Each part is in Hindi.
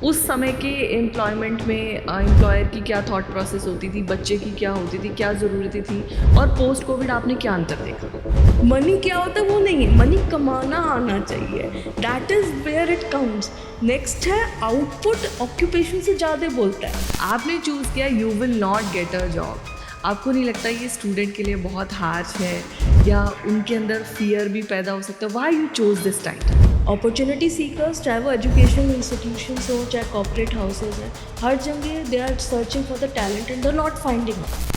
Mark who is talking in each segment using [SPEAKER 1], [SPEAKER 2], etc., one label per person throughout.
[SPEAKER 1] उस समय के एम्प्लॉयमेंट में एम्प्लॉयर की क्या थॉट प्रोसेस होती थी, बच्चे की क्या होती थी, क्या ज़रूरतें थी, और पोस्ट कोविड आपने क्या अंतर देखा?
[SPEAKER 2] मनी क्या होता है वो नहीं है, मनी कमाना आना चाहिए, that is where it counts. Next है आउटपुट, ऑक्यूपेशन से ज़्यादा बोलता है।
[SPEAKER 1] आपने चूज़ किया you will not get a job. आपको नहीं लगता ये स्टूडेंट के लिए बहुत हार्श है, या उनके अंदर फियर भी पैदा हो सकता है? Why you chose this title?
[SPEAKER 2] Opportunity seekers, चाहे वो एजुकेशन इंस्टीट्यूशंस हो चाहे कॉर्पोरेट हाउसेज हैं, हर जगह they are searching for the talent and they are not finding.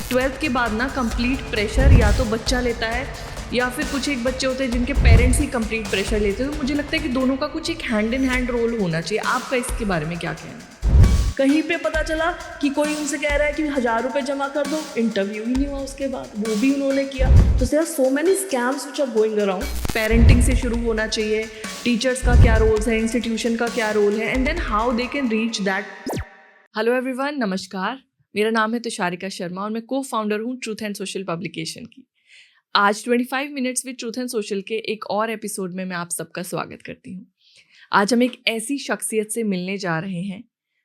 [SPEAKER 1] 12th के बाद ना कंप्लीट प्रेशर या तो बच्चा लेता है, या फिर कुछ एक बच्चे होते हैं जिनके पेरेंट्स ही कंप्लीट प्रेशर लेते हैं। तो मुझे लगता है कि दोनों का कुछ एक हैंड इन हैंड रोल होना चाहिए। आपका इसके बारे में क्या कहना है?
[SPEAKER 2] कहीं पे पता चला कि कोई उनसे कह रहा है कि 1,000 रुपये जमा कर दो, इंटरव्यू ही नहीं हुआ उसके बाद, वो भी उन्होंने किया। तो there are so many scams which are going around.
[SPEAKER 1] Parenting से शुरू होना चाहिए, टीचर्स का क्या रोल है, इंस्टीट्यूशन का क्या रोल है, and then how they can reach that. Hello everyone, नमस्कार। मेरा नाम है तुषारिका शर्मा और मैं को फाउंडर हूँ ट्रूथ एंड सोशल पब्लिकेशन की। आज 25 minutes with truth and social के एक और एपिसोड में मैं आप सबका स्वागत करती हूँ। आज हम एक ऐसी शख्सियत से मिलने जा रहे हैं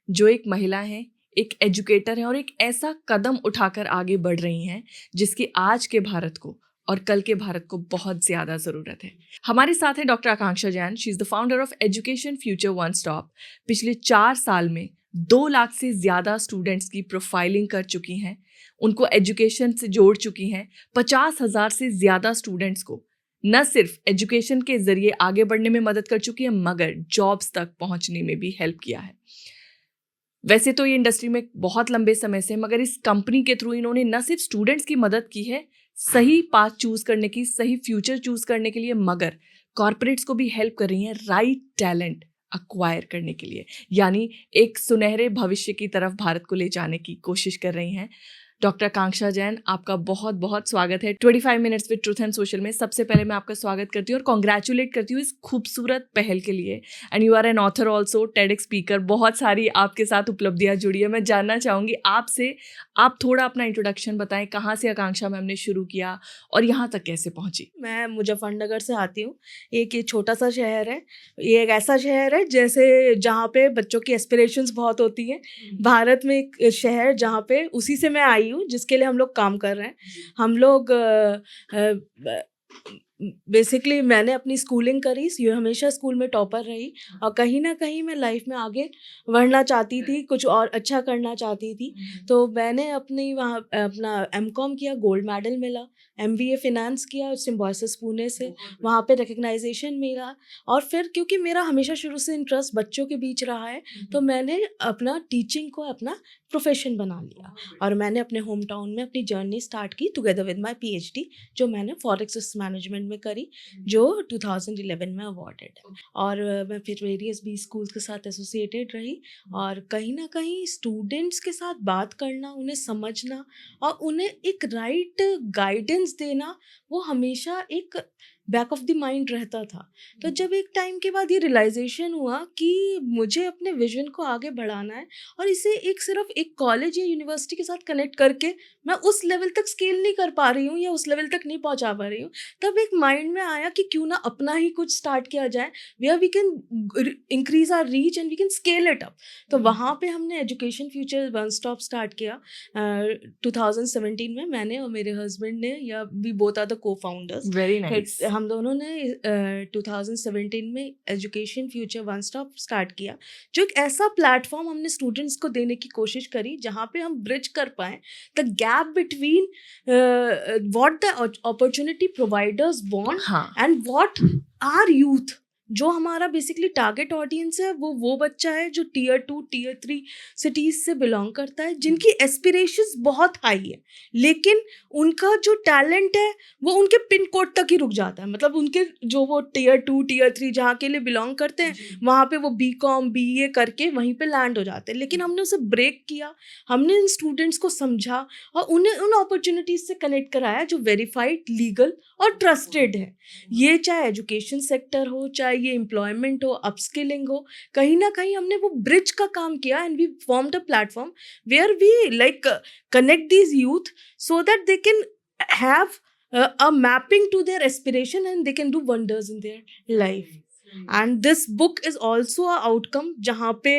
[SPEAKER 1] जो एक महिला है, एक एजुकेटर है और एक ऐसा कदम उठाकर आगे बढ़ रही हैं जिसकी आज के भारत को और कल के भारत को बहुत ज़्यादा ज़रूरत है। हमारे साथ है doctor Akanksha Jain. She is the founder of education future one stop. पिछले 4 साल में 2 लाख से ज़्यादा स्टूडेंट्स की प्रोफाइलिंग कर चुकी हैं, उनको एजुकेशन से जोड़ चुकी हैं। 50,000 से ज़्यादा स्टूडेंट्स को न सिर्फ एजुकेशन के ज़रिए आगे बढ़ने में मदद कर चुकी है, मगर जॉब्स तक पहुंचने में भी हेल्प किया है। वैसे तो ये इंडस्ट्री में बहुत लंबे समय से, मगर इस कंपनी के थ्रू इन्होंने न सिर्फ स्टूडेंट्स की मदद की है सही पाथ चूज करने की, सही फ्यूचर चूज करने के लिए, मगर कॉर्पोरेट्स को भी हेल्प कर रही हैं राइट टैलेंट अक्वायर करने के लिए, यानी एक सुनहरे भविष्य की तरफ भारत को ले जाने की कोशिश कर रही हैं। डॉक्टर आकांक्षा जैन, आपका बहुत बहुत स्वागत है 25 minutes with truth and social में। सबसे पहले मैं आपका स्वागत करती हूँ और कॉन्ग्रेचुलेट करती हूँ इस खूबसूरत पहल के लिए। And you are an author also, TEDx speaker, बहुत सारी आपके साथ उपलब्धियाँ जुड़ी है। मैं जानना चाहूँगी आपसे, आप थोड़ा अपना इंट्रोडक्शन बताएं, कहाँ से आकांक्षा मैम ने शुरू किया और यहाँ तक कैसे पहुँची?
[SPEAKER 2] मैं मुजफ्फरनगर से आती हूँ। एक ये छोटा सा शहर है, ये एक ऐसा शहर है जैसे जहाँ पे बच्चों की एस्पिरेशंस बहुत होती हैं। भारत में एक शहर जहाँ पे, उसी से मैं आई हूँ जिसके लिए हम लोग काम कर रहे हैं। हम लोग बेसिकली मैंने अपनी स्कूलिंग करी, ये हमेशा स्कूल में टॉपर रही और कहीं ना कहीं मैं लाइफ में आगे बढ़ना चाहती थी, कुछ और अच्छा करना चाहती थी। तो मैंने अपनी वहाँ अपना एमकॉम किया, गोल्ड मेडल मिला। एमबीए फिनेंस किया सिम्बायोसिस पुणे से, वहाँ पे रिकग्नाइजेशन मिला। और फिर क्योंकि मेरा हमेशा शुरू से इंटरेस्ट बच्चों के बीच रहा है, तो मैंने अपना टीचिंग को अपना प्रोफेशन बना लिया और मैंने अपने होम टाउन में अपनी जर्नी स्टार्ट की टुगेदर विद माय पीएचडी, जो मैंने फॉरेक्स रिस्क मैनेजमेंट में करी, जो 2011 में अवॉर्डेड है। और मैं फिर वेरियस बी स्कूल्स के साथ एसोसिएटेड रही और कहीं ना कहीं स्टूडेंट्स के साथ बात करना, उन्हें समझना और उन्हें एक राइट गाइडेंस देना, वो हमेशा एक बैक ऑफ द माइंड रहता था। तो जब एक टाइम के बाद ये रियलाइजेशन हुआ कि मुझे अपने विजन को आगे बढ़ाना है और इसे एक सिर्फ एक कॉलेज या यूनिवर्सिटी के साथ कनेक्ट करके मैं उस लेवल तक स्केल नहीं कर पा रही हूँ या उस लेवल तक नहीं पहुँचा पा रही हूँ, तब एक माइंड में आया कि क्यों ना अपना ही कुछ स्टार्ट किया जाए, where we can increase our reach and we can scale it up. तो वहाँ पे हमने education future one stop start किया 2017 में। मैंने और मेरे हस्बैंड ने, या we both are the co founders,
[SPEAKER 1] very nice.
[SPEAKER 2] हम दोनों ने 2017 में education future one stop start किया, जो एक ऐसा प्लेटफॉर्म हमने स्टूडेंट्स को देने की कोशिश करी जहाँ पे हम ब्रिज कर पाएँ the gap between what the opportunity providers want and what are youth. जो हमारा बेसिकली टारगेट ऑडियंस है वो बच्चा है जो टीयर 2 टीयर 3 सिटीज़ से बिलोंग करता है, जिनकी एस्पिरेशंस बहुत हाई है, लेकिन उनका जो टैलेंट है वो उनके पिन कोड तक ही रुक जाता है। मतलब उनके जो वो टीयर 2 टीयर 3 जहाँ के लिए बिलोंग करते हैं, वहाँ पे वो बीकॉम बीए करके वहीं पे लैंड हो जाते हैं। लेकिन हमने उसे ब्रेक किया, हमने इन स्टूडेंट्स को समझा और उन्हें उन अपॉर्चुनिटीज़ से कनेक्ट कराया जो वेरीफाइड, लीगल और ट्रस्टेड है। ये चाहे एजुकेशन सेक्टर हो, चाहे ये एम्प्लॉयमेंट हो, अपस्किलिंग हो, कहीं ना कहीं हमने वो ब्रिज का काम किया and we formed a platform where we like connect these youth so that they can have a mapping to their aspiration and they can do wonders in their life. And this book is also a outcome, जहाँ पे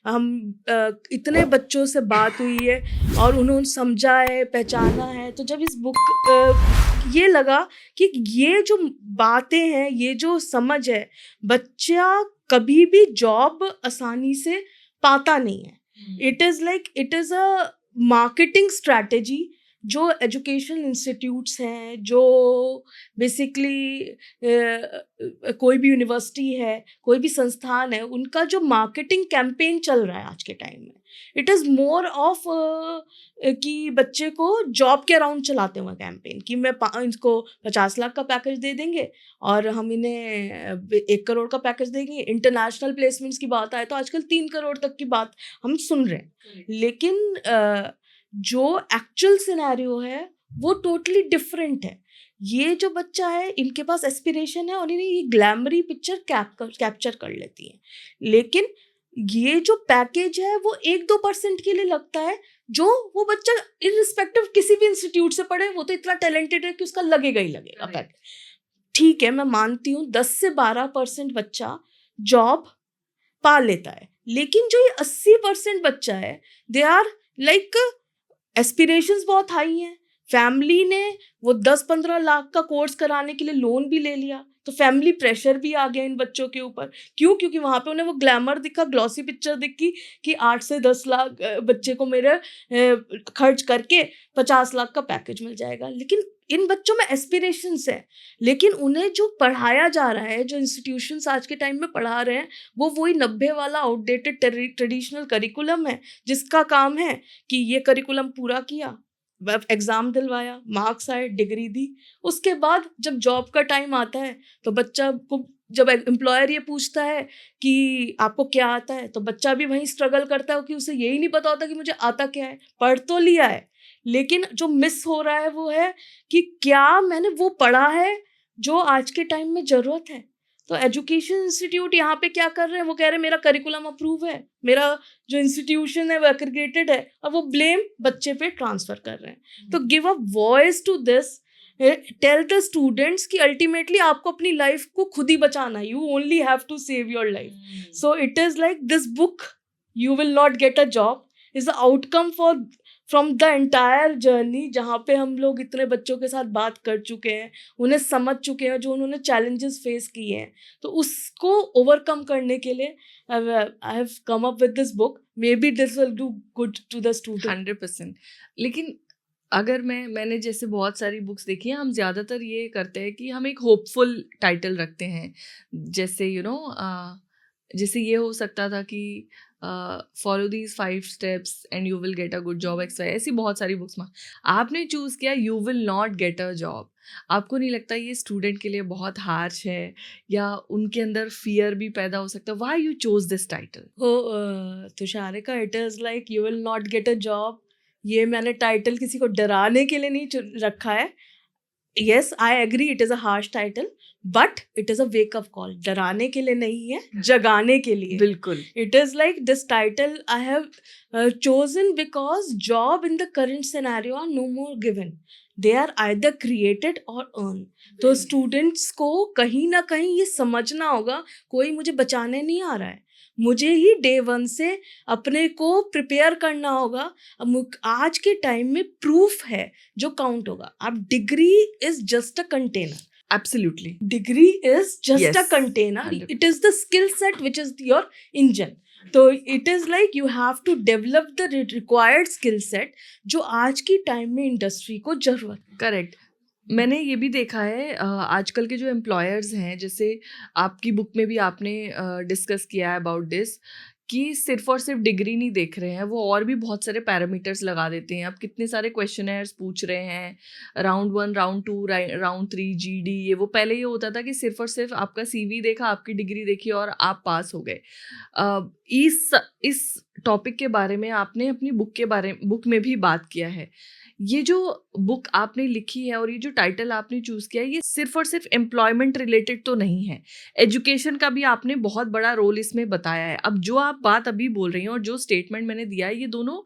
[SPEAKER 2] हम इतने बच्चों से बात हुई है और उन्होंने समझा है, पहचाना है। तो जब इस बुक ये लगा कि ये जो बातें हैं, ये जो समझ है, बच्चा कभी भी जॉब आसानी से पाता नहीं है। It is a marketing strategy जो एजुकेशन इंस्टीट्यूट्स हैं, जो बेसिकली कोई भी यूनिवर्सिटी है, कोई भी संस्थान है, उनका जो मार्केटिंग कैंपेन चल रहा है आज के टाइम में, इट इज़ मोर ऑफ कि बच्चे को जॉब के अराउंड चलाते हुए कैंपेन, कि मैं इसको 50 लाख का पैकेज दे देंगे और हम इन्हें 1 करोड़ का पैकेज देंगे। इंटरनेशनल प्लेसमेंट्स की बात आए तो आजकल 3 करोड़ तक की बात हम सुन रहे हैं। लेकिन जो एक्चुअल सिनेरियो है वो टोटली डिफरेंट है। ये जो बच्चा है, इनके पास एस्पिरेशन है और इन्हें ये ग्लैमरी पिक्चर कैप्चर कर लेती है। लेकिन ये जो पैकेज है वो 1-2% के लिए लगता है, जो वो बच्चा इररिस्पेक्टिव किसी भी इंस्टीट्यूट से पढ़े, वो तो इतना टैलेंटेड है कि उसका लगेगा ही लगेगा पैकेज। ठीक है, मैं मानती हूँ 10 से 12% बच्चा जॉब पा लेता है, लेकिन जो ये 80% बच्चा है, दे आर लाइक एस्पिरेशंस बहुत हाई हैं। फैमिली ने वो 10-15 लाख का कोर्स कराने के लिए लोन भी ले लिया, तो फैमिली प्रेशर भी आ गया इन बच्चों के ऊपर। क्यों? क्योंकि वहाँ पे उन्हें वो ग्लैमर दिखा, ग्लॉसी पिक्चर दिखी कि 8 से 10 लाख बच्चे को मेरे खर्च करके 50 लाख का पैकेज मिल जाएगा। लेकिन इन बच्चों में एस्पिरेशंस है, लेकिन उन्हें जो पढ़ाया जा रहा है, जो इंस्टीट्यूशंस आज के टाइम में पढ़ा रहे हैं, वो वही 90 वाला आउटडेटेड ट्रेडिशनल करिकुलम है, जिसका काम है कि ये करिकुलम पूरा किया, एग्जाम दिलवाया, मार्क्स आए, डिग्री दी। उसके बाद जब जॉब का टाइम आता है तो बच्चा को, जब एम्प्लॉयर ये पूछता है कि आपको क्या आता है, तो बच्चा भी वहीं स्ट्रगल करता है कि उसे यही नहीं पता होता कि मुझे आता क्या है। पढ़ तो लिया है, लेकिन जो मिस हो रहा है वो है कि क्या मैंने वो पढ़ा है जो आज के टाइम में ज़रूरत है। तो एजुकेशन इंस्टीट्यूट यहाँ पे क्या कर रहे हैं, वो कह रहे हैं मेरा करिकुलम अप्रूव है, मेरा जो इंस्टीट्यूशन है वो एक्रीडेटेड है, और वो ब्लेम बच्चे पे ट्रांसफर कर रहे हैं। तो give a voice to this, tell the students कि अल्टीमेटली आपको अपनी लाइफ को खुद ही बचाना है, you only have to save your life. So it is like this book, you will not get a job, is the outcome for from the entire journey, जहाँ पे हम लोग इतने बच्चों के साथ बात कर चुके हैं, उन्हें समझ चुके हैं, जो उन्होंने चैलेंजेस फेस किए हैं। तो उसको ओवरकम करने के लिए I have come up with this book. Maybe this will do good to the student.
[SPEAKER 1] 100%। लेकिन अगर मैंने जैसे बहुत सारी बुक्स देखी हैं, हम ज़्यादातर ये करते हैं कि हम एक होपफुल टाइटल रखते हैं, जैसे जैसे ये हो सकता था कि follow these 5 steps and you will get a good job XY, ऐसी बहुत सारी बुक्स में आपने चूज़ किया you will not get a job. आपको नहीं लगता ये स्टूडेंट के लिए बहुत हार्श है, या उनके अंदर फियर भी पैदा हो सकता है? Why you chose this title?
[SPEAKER 2] Tusharika, it is like you will not get a job, ये मैंने टाइटल किसी को डराने के लिए नहीं रखा है। Yes, I agree, it is a harsh title, but it is a wake up call. डराने के लिए नहीं है, जगाने के लिए।
[SPEAKER 1] बिल्कुल।
[SPEAKER 2] It is like this title I have chosen because job in the current scenario are no more given, they are either created or earned। तो स्टूडेंट्स को कहीं ना कहीं ये समझना होगा, कोई मुझे बचाने नहीं आ रहा है, मुझे ही डे 1 से अपने को प्रिपेयर करना होगा। आज के टाइम में प्रूफ है जो काउंट होगा। अब degree is just a container,
[SPEAKER 1] Absolutely.
[SPEAKER 2] degree is just
[SPEAKER 1] Yes,
[SPEAKER 2] a container,
[SPEAKER 1] 100%.
[SPEAKER 2] it is the skill set which is your engine। तो it is like you have to develop the required skill set जो आज की टाइम में इंडस्ट्री को जरूरत है।
[SPEAKER 1] करेक्ट। मैंने ये भी देखा है आजकल के जो एम्प्लॉयर्स हैं, जैसे आपकी बुक में भी आपने डिस्कस किया है अबाउट दिस, कि सिर्फ और सिर्फ डिग्री नहीं देख रहे हैं, वो और भी बहुत सारे पैरामीटर्स लगा देते हैं। अब कितने सारे क्वेश्चनर्स पूछ रहे हैं, राउंड 1, राउंड 2, राउंड 3, GD। ये वो पहले ये होता था कि सिर्फ और सिर्फ आपका CV देखा, आपकी डिग्री देखी और आप पास हो गए। इस टॉपिक के बारे में आपने अपनी बुक में भी बात किया है। ये जो बुक आपने लिखी है और ये जो टाइटल आपने चूज किया है, ये सिर्फ और सिर्फ एम्प्लॉयमेंट रिलेटेड तो नहीं है, एजुकेशन का भी आपने बहुत बड़ा रोल इसमें बताया है। अब जो आप बात अभी बोल रही हैं और जो स्टेटमेंट मैंने दिया है, ये दोनों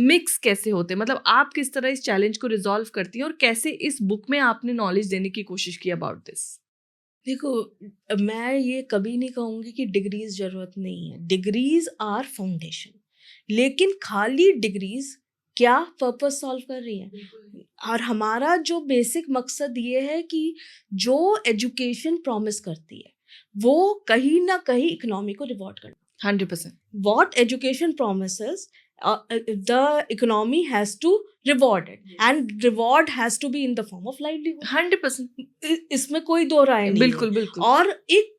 [SPEAKER 1] मिक्स कैसे होते हैं? मतलब आप किस तरह इस चैलेंज को रिजॉल्व करती हैं और कैसे इस बुक में आपने नॉलेज देने की कोशिश की अबाउट दिस?
[SPEAKER 2] देखो, मैं ये कभी नहीं कहूँगी कि डिग्रीज ज़रूरत नहीं है। डिग्रीज आर फाउंडेशन, लेकिन खाली डिग्रीज क्या पर्पस सॉल्व कर रही हैं? और हमारा जो बेसिक मकसद ये है कि जो एजुकेशन प्रॉमिस करती है वो कहीं ना कहीं इकोनॉमी को रिवॉर्ड करना।
[SPEAKER 1] 100%.
[SPEAKER 2] What education promises, the economy has to reward it, and reward has to be in the form of livelihood.
[SPEAKER 1] 100%.
[SPEAKER 2] इसमें कोई दो राय नहीं
[SPEAKER 1] बिल्कुल
[SPEAKER 2] है।
[SPEAKER 1] बिल्कुल.
[SPEAKER 2] और एक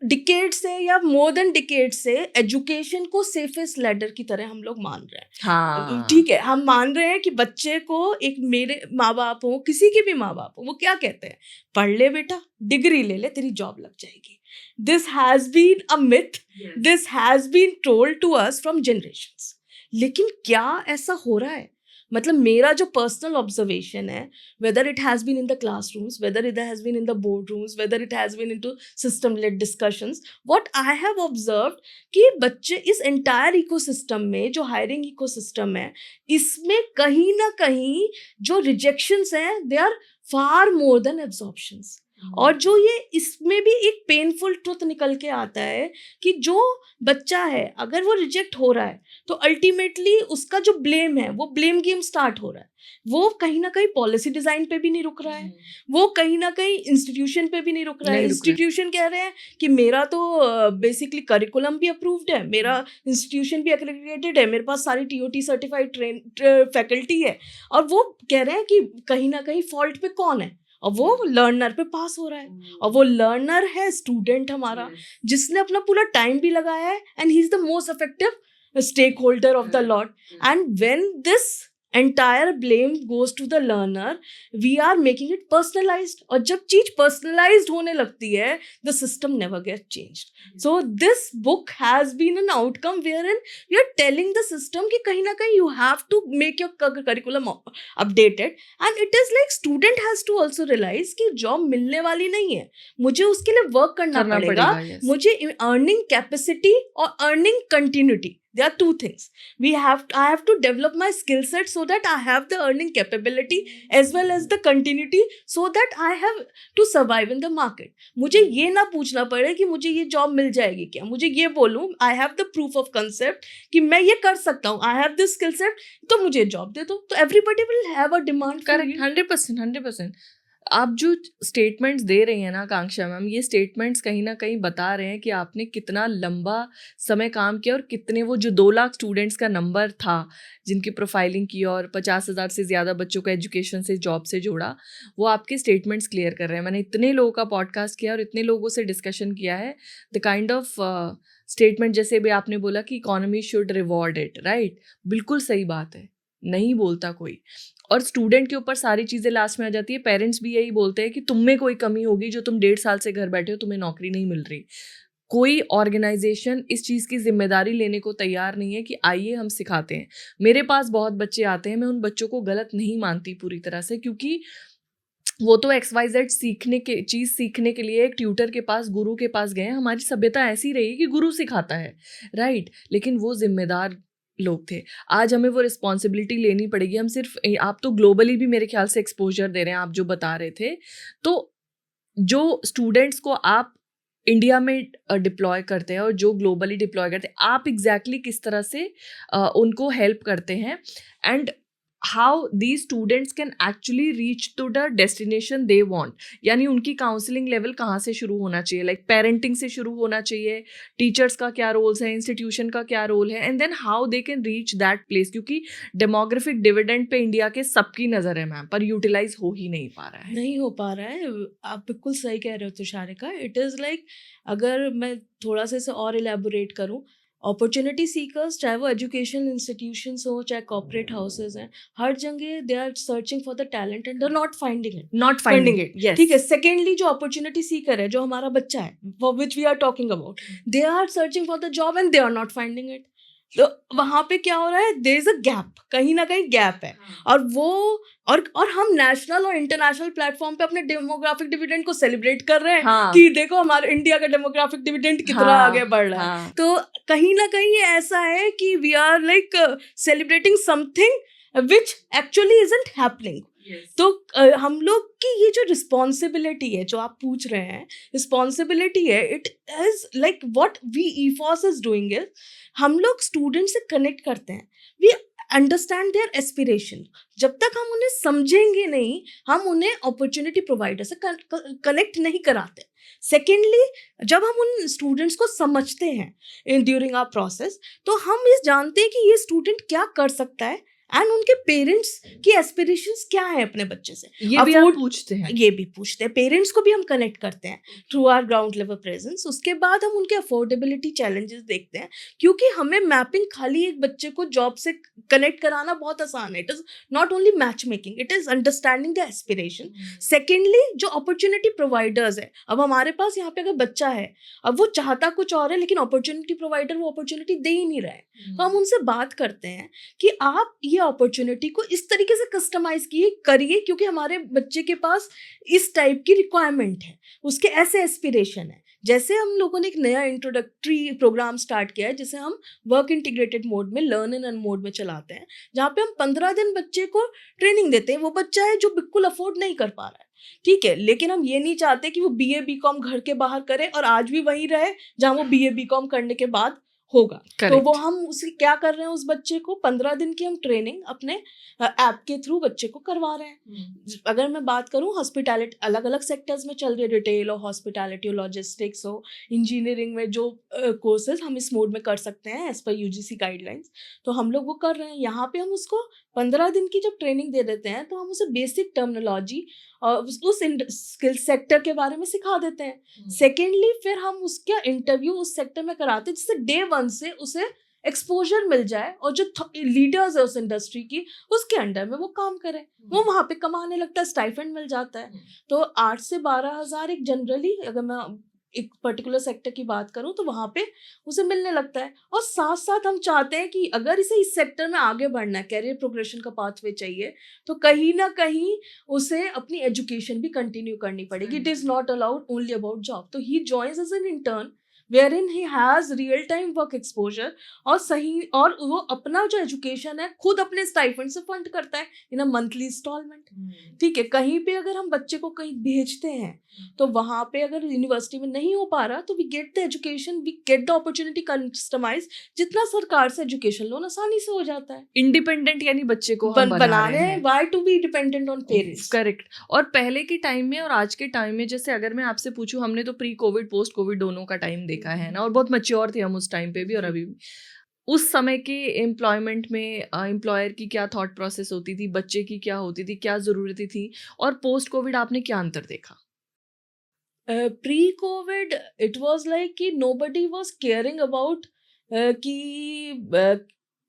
[SPEAKER 2] डिकेड से या मोर देन डिकेड से एजुकेशन को सेफेस्ट लेडर की तरह हम लोग मान रहे हैं।
[SPEAKER 1] हाँ,
[SPEAKER 2] ठीक है, हम मान रहे हैं कि बच्चे को, एक मेरे माँ बाप हो, किसी के भी माँ बाप हो, वो क्या कहते हैं, पढ़ ले बेटा, डिग्री ले ले, तेरी जॉब लग जाएगी। This has been a myth, this has been told to us from generations. लेकिन क्या ऐसा हो रहा है? मतलब मेरा जो पर्सनल ऑब्जर्वेशन है, whether it has been in the classrooms, whether it has been in the boardrooms, whether it has been into system led discussions, what I have observed कि बच्चे इस entire ecosystem में, जो hiring ecosystem है, इसमें कहीं ना कहीं जो rejections हैं, they are far more than absorptions. और जो ये इसमें भी एक पेनफुल ट्रुथ निकल के आता है कि जो बच्चा है अगर वो रिजेक्ट हो रहा है तो अल्टीमेटली उसका जो ब्लेम है, वो ब्लेम गेम स्टार्ट हो रहा है। वो कहीं ना कहीं पॉलिसी डिजाइन पे भी नहीं रुक रहा है, वो कहीं ना कहीं इंस्टीट्यूशन पे भी नहीं रुक रहा है। इंस्टीट्यूशन कह रहे हैं कि मेरा तो बेसिकली करिकुलम भी अप्रूव्ड है, मेरा इंस्टीट्यूशन भी एक्रेडिटेड है, मेरे पास सारी TOT सर्टिफाइड ट्रेन फैकल्टी है, और वो कह रहे हैं कि कहीं ना कहीं फॉल्ट पे कौन है, और वो लर्नर पे पास हो रहा है। और वो लर्नर है स्टूडेंट हमारा, जिसने अपना पूरा टाइम भी लगाया है, and he is the most effective stakeholder of the lot. And when this entire blame goes to the learner, we are making it personalized, और जब चीज personalized होने लगती है, the system never gets changed. So this book has been an outcome wherein we are telling the system कि कहीं ना कहीं you have to make your curriculum updated, and it is like student has to also realize कि job मिलने वाली नहीं है, मुझे उसके लिए work करना पड़ेगा।
[SPEAKER 1] yes.
[SPEAKER 2] मुझे earning capacity और earning continuity, there are two things. I have to develop my skill set so that I have the earning capability as well as the continuity so that I have to survive in the market. मुझे ये ना पूछना पड़े कि मुझे ये जॉब मिल जाएगी क्या, मुझे ये बोलूँ I have the proof of concept कि मैं ये कर सकता हूँ, I have this skill set, तो मुझे जॉब दे दो। तो everybody will have a demand for
[SPEAKER 1] correct, 100%. आप जो स्टेटमेंट्स दे रही हैं ना आकांक्षा मैम, ये स्टेटमेंट्स कहीं ना कहीं बता रहे हैं कि आपने कितना लंबा समय काम किया, और कितने वो जो 2 लाख स्टूडेंट्स का नंबर था जिनकी प्रोफाइलिंग की और 50,000 से ज़्यादा बच्चों का एजुकेशन से, जॉब से जोड़ा, वो आपके स्टेटमेंट्स क्लियर कर रहे हैं। मैंने इतने लोगों का पॉडकास्ट किया और इतने लोगों से डिस्कशन किया है, द काइंड ऑफ स्टेटमेंट जैसे भी आपने बोला कि economy should reward it, right, बिल्कुल सही बात है, नहीं बोलता कोई। और स्टूडेंट के ऊपर सारी चीज़ें लास्ट में आ जाती है। पेरेंट्स भी यही बोलते हैं कि तुम में कोई कमी होगी जो तुम 1.5 साल से घर बैठे हो, तुम्हें नौकरी नहीं मिल रही। कोई ऑर्गेनाइजेशन इस चीज़ की जिम्मेदारी लेने को तैयार नहीं है कि आइए हम सिखाते हैं। मेरे पास बहुत बच्चे आते हैं, मैं उन बच्चों को गलत नहीं मानती पूरी तरह से, क्योंकि वो तो XYZ सीखने के लिए एक ट्यूटर के पास, गुरु के पास गए हैं। हमारी सभ्यता ऐसी रही कि गुरु सिखाता है, राइट, लेकिन वो जिम्मेदार लोग थे। आज हमें वो रिस्पॉन्सिबिलिटी लेनी पड़ेगी। हम सिर्फ, आप तो ग्लोबली भी मेरे ख्याल से एक्सपोजर दे रहे हैं, आप जो बता रहे थे, तो जो स्टूडेंट्स को आप इंडिया में डिप्लॉय करते हैं और जो ग्लोबली डिप्लॉय करते हैं, आप एग्जैक्टली किस तरह से उनको हेल्प करते हैं, and how the students can actually reach to the destination they want. यानी उनकी काउंसलिंग लेवल कहाँ से शुरू होना चाहिए, लाइक पेरेंटिंग से शुरू होना चाहिए, टीचर्स का क्या रोल्स है, इंस्टीट्यूशन का क्या रोल है, and then how they can reach that place. क्योंकि डेमोग्राफिक डिविडेंड पे इंडिया के सबकी नज़र है मैम, पर यूटिलाइज हो ही नहीं पा रहा है।
[SPEAKER 2] नहीं हो पा रहा है। आप बिल्कुल सही कह रहे हो तुषारिका। इट इज़ लाइक, अगर मैं थोड़ा सा इसे और इलेबोरेट करूँ, अपॉर्चुनिटी सीकर्स, चाहे वो एजुकेशन इंस्टीट्यूशंस हो, चाहे कॉर्पोरेट हाउसेज हैं, हर जगह they are searching for the talent and they are not finding it.
[SPEAKER 1] Yes.
[SPEAKER 2] ठीक है। सेकेंडली, जो अपॉर्चुनिटी सीकर है, जो हमारा बच्चा है, for which we are talking about, they are searching for the job and they are not finding it. तो वहाँ पे क्या हो रहा है, देयर इज अ गैप, कहीं ना कहीं गैप है। और वो और हम नेशनल और इंटरनेशनल प्लेटफॉर्म पे अपने डेमोग्राफिक डिविडेंड को सेलिब्रेट कर रहे हैं।
[SPEAKER 1] हाँ।
[SPEAKER 2] कि देखो हमारे इंडिया का डेमोग्राफिक डिविडेंड कितना आगे बढ़ रहा है।
[SPEAKER 1] हाँ।
[SPEAKER 2] तो कहीं ना कहीं ये ऐसा है कि we are like celebrating something which actually isn't happening. तो हम लोग की ये जो रिस्पॉन्सिबिलिटी है जो आप पूछ रहे हैं, रिस्पॉन्सिबिलिटी है, it is like what we ईफॉस इज डूइंग इज हम लोग स्टूडेंट से कनेक्ट करते हैं, वी अंडरस्टैंड देयर एस्पिरेशन। जब तक हम उन्हें समझेंगे नहीं, हम उन्हें अपॉर्चुनिटी प्रोवाइडर से कनेक्ट नहीं कराते। सेकेंडली, जब हम उन स्टूडेंट्स को समझते हैं इन ड्यूरिंग आवर प्रोसेस, तो हम ये जानते हैं कि ये स्टूडेंट क्या कर सकता है एंड उनके पेरेंट्स की एस्पिरेशंस क्या है अपने बच्चे से।
[SPEAKER 1] ये भी आप पूछते हैं?
[SPEAKER 2] ये भी पूछते हैं, पेरेंट्स को भी हम कनेक्ट करते हैं through our ground level presence. उसके बाद हम उनके अफोर्डेबिलिटी चैलेंजेस देखते हैं, क्योंकि हमें मैपिंग खाली एक बच्चे को जॉब से कनेक्ट कराना बहुत आसान है। It is not only match making, it is understanding the aspiration. Secondly, जो अपॉर्चुनिटी प्रोवाइडर्स है, अब हमारे पास यहाँ पे अगर बच्चा है, अब वो चाहता कुछ और है लेकिन अपॉर्चुनिटी प्रोवाइडर वो अपॉर्चुनिटी दे ही नहीं रहा है, तो हम उनसे बात करते हैं कि आप ये अपॉर्चुनिटी को इस तरीके से कस्टमाइज करिए क्योंकि हमारे बच्चे के पास इस टाइप की रिक्वायरमेंट है, उसके ऐसे एस्पिरेशन है। जैसे हम लोगों ने एक नया इंट्रोडक्टरी प्रोग्राम स्टार्ट किया है जिसे हम वर्क इंटीग्रेटेड मोड में, लर्न इन मोड में चलाते हैं, जहाँ पे हम 15 दिन बच्चे को ट्रेनिंग देते हैं। वो बच्चा है जो बिल्कुल अफोर्ड नहीं कर पा रहा है, ठीक है, लेकिन हम ये नहीं चाहते कि वो BA BCom घर के बाहर करे और आज भी वहीं रहे जहाँ वो BA BCom करने के बाद होगा। तो वो हम उसे क्या कर रहे हैं, उस बच्चे को 15 दिन की हम ट्रेनिंग अपने ऐप के थ्रू बच्चे को करवा रहे हैं। अगर मैं बात करूं, हॉस्पिटैलिटी अलग अलग सेक्टर्स में चल रही है, रिटेल हो, हॉस्पिटैलिटी हो, लॉजिस्टिक्स हो, इंजीनियरिंग में जो कोर्सेज हम इस मोड में कर सकते हैं एज पर UGC गाइडलाइंस, तो हम लोग वो कर रहे हैं। यहाँ पे हम उसको 15 दिन की जब ट्रेनिंग दे देते हैं तो हम उसे बेसिक टर्मिनोलॉजी उस स्किल सेक्टर के बारे में सिखा देते हैं। सेकेंडली, फिर हम उसका इंटरव्यू उस सेक्टर में कराते हैं जिससे डे 1 से उसे एक्सपोजर मिल जाए और जो लीडर्स है उस इंडस्ट्री की उसके अंडर में वो काम करे, वो वहाँ पे कमाने लगता है, स्टाइफेंड मिल जाता है। तो 8 से 12 हज़ार एक जनरली, अगर मैं एक पर्टिकुलर सेक्टर की बात करूं तो वहाँ पे उसे मिलने लगता है। और साथ साथ हम चाहते हैं कि अगर इसे इस सेक्टर में आगे बढ़ना है, कैरियर प्रोग्रेशन का पाथवे चाहिए, तो कहीं ना कहीं उसे अपनी एजुकेशन भी कंटिन्यू करनी पड़ेगी। It is not allowed only about job. तो he joins as an intern wherein he has real time work exposure, और सही, और वो अपना जो एजुकेशन है खुद अपने स्टाइपेंड से फंड करता है इन अ मंथली इंस्टॉलमेंट। ठीक है, कहीं पे अगर हम बच्चे को कहीं भेजते हैं तो वहाँ पे अगर यूनिवर्सिटी में नहीं हो पा रहा तो we get the education, we get the opportunity customise, जितना सरकार से एजुकेशन लोन आसानी से हो जाता है।
[SPEAKER 1] इंडिपेंडेंट यानी बच्चे को हम बना रहे हैं।
[SPEAKER 2] Why to be dependent on parents?
[SPEAKER 1] Correct. और पहले के टाइम में और आज के टाइम में, जैसे अगर मैं आपसे पूछूं, हमने तो प्री कोविड पोस्ट कोविड दोनों का टाइम देखा है ना, और बहुत मैच्योर थे हम उस टाइम पे भी और अभी भी। उस समय के एम्प्लॉयमेंट में एम्प्लॉयर की क्या थॉट प्रोसेस होती थी, बच्चे की क्या होती थी, क्या ज़रूरतें थी, और पोस्ट कोविड आपने क्या अंतर देखा?
[SPEAKER 2] Pre covid it was like कि नोबडी वाज केयरिंग अबाउट कि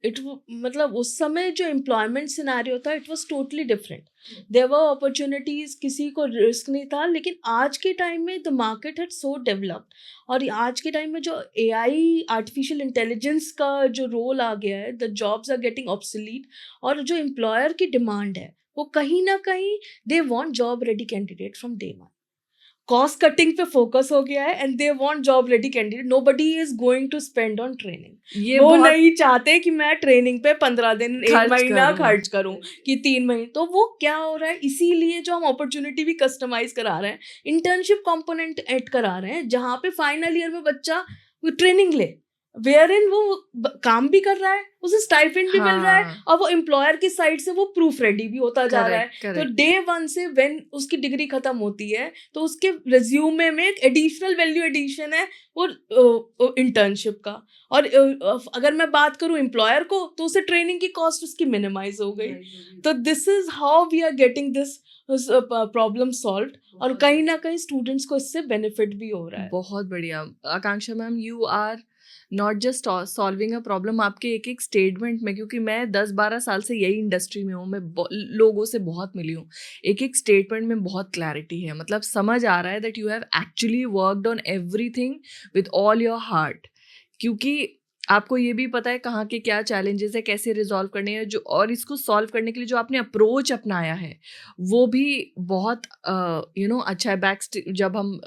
[SPEAKER 2] मतलब उस समय जो एम्प्लॉयमेंट सिनेरियो था it was totally different. There were opportunities, किसी को रिस्क नहीं था। लेकिन आज के टाइम में the market had so developed, और आज के टाइम में जो AI आर्टिफिशियल इंटेलिजेंस का जो रोल आ गया है, the jobs are getting obsolete, और जो एम्प्लॉयर की डिमांड है वो कहीं ना कहीं they want job ready candidate from day 1। Cost cutting पे फोकस हो गया है and they want job ready candidate. Nobody is going to spend on training.
[SPEAKER 1] ये
[SPEAKER 2] वो
[SPEAKER 1] बहुत
[SPEAKER 2] नहीं चाहते कि मैं ट्रेनिंग पे 15 दिन, एक
[SPEAKER 1] खर्च
[SPEAKER 2] महीना
[SPEAKER 1] करूं।
[SPEAKER 2] खर्च करूं कि 3 महीने। तो वो क्या हो रहा है, इसीलिए जो हम अपॉर्चुनिटी भी कस्टमाइज करा रहे हैं, इंटर्नशिप कंपोनेंट ऐड करा रहे हैं, जहाँ पे फाइनल ईयर में बच्चा ट्रेनिंग ले, वेयर इन वो काम भी कर रहा है, उसे स्टाइपेंड भी मिल रहा है,
[SPEAKER 1] हाँ,
[SPEAKER 2] और वो एम्प्लॉयर की साइड से वो प्रूफ रेडी भी होता जा रहा है।
[SPEAKER 1] करेक्ट
[SPEAKER 2] तो
[SPEAKER 1] करेक्ट।
[SPEAKER 2] डे 1 से व्हेन उसकी डिग्री खत्म होती है तो उसके रिज्यूमे में एक एडिशनल वैल्यू एडिशन है वो इंटर्नशिप का। और अगर मैं बात करूं एम्प्लॉयर को, तो उसे ट्रेनिंग की कॉस्ट उसकी मिनिमाइज हो गई। तो this is how we are getting this problem solved, और कहीं ना कहीं स्टूडेंट्स को इससे बेनिफिट भी हो रहा है।
[SPEAKER 1] बहुत बढ़िया Akanksha ma'am, you are not just solving a problem. आपके एक एक स्टेटमेंट में, क्योंकि मैं 10-12 साल से यही इंडस्ट्री में हूँ, मैं लोगों से बहुत मिली हूँ, एक एक स्टेटमेंट में बहुत क्लैरिटी है। मतलब समझ आ रहा है that you have actually worked on everything with all your heart, क्योंकि आपको ये भी पता है कहाँ के क्या चैलेंजेस है, कैसे रिजॉल्व करने हैं, जो और इसको सॉल्व करने के लिए जो आपने अप्रोच अपनाया है वो भी बहुत अच्छा है। जब हम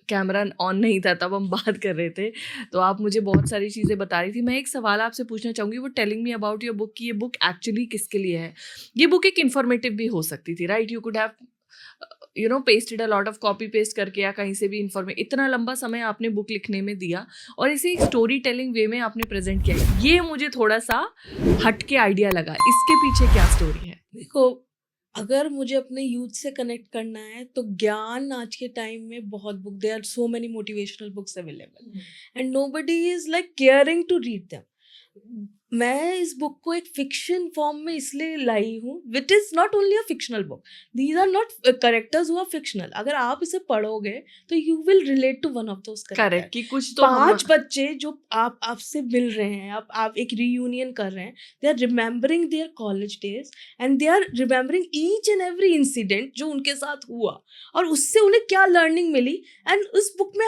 [SPEAKER 1] कैमरा ऑन नहीं था तब हम बात कर रहे थे, तो आप मुझे बहुत सारी चीज़ें बता रही थी। मैं एक सवाल आपसे पूछना चाहूँगी, वो telling me about your book कि ये बुक एक्चुअली किसके लिए है। ये बुक एक इन्फॉर्मेटिव भी हो सकती थी, right? You could have pasted a lot of copy paste करके या कहीं से भी इतना लंबा समय आपने बुक लिखने में दिया और इसे एक स्टोरी टेलिंग वे में आपने प्रेजेंट किया। ये मुझे थोड़ा सा हट के आइडिया लगा, इसके पीछे क्या स्टोरी है?
[SPEAKER 2] देखो, अगर मुझे अपने यूथ से कनेक्ट करना है तो ज्ञान आज के टाइम में बहुत book, there are so many motivational books available and nobody is like caring to read them. मैं इस बुक को एक फिक्शन फॉर्म में इसलिए लाई हूँ, which is not only a fictional book, these are not characters who are fictional. अगर आप इसे पढ़ोगे तो you will relate to one of those
[SPEAKER 1] correct कि कुछ तो
[SPEAKER 2] 5 बच्चे जो आपसे मिल रहे हैं, आप एक रीयूनियन कर रहे हैं, they are remembering their college days and they are remembering each and every incident जो उनके साथ हुआ और उससे उन्हें क्या लर्निंग मिली। एंड उस बुक में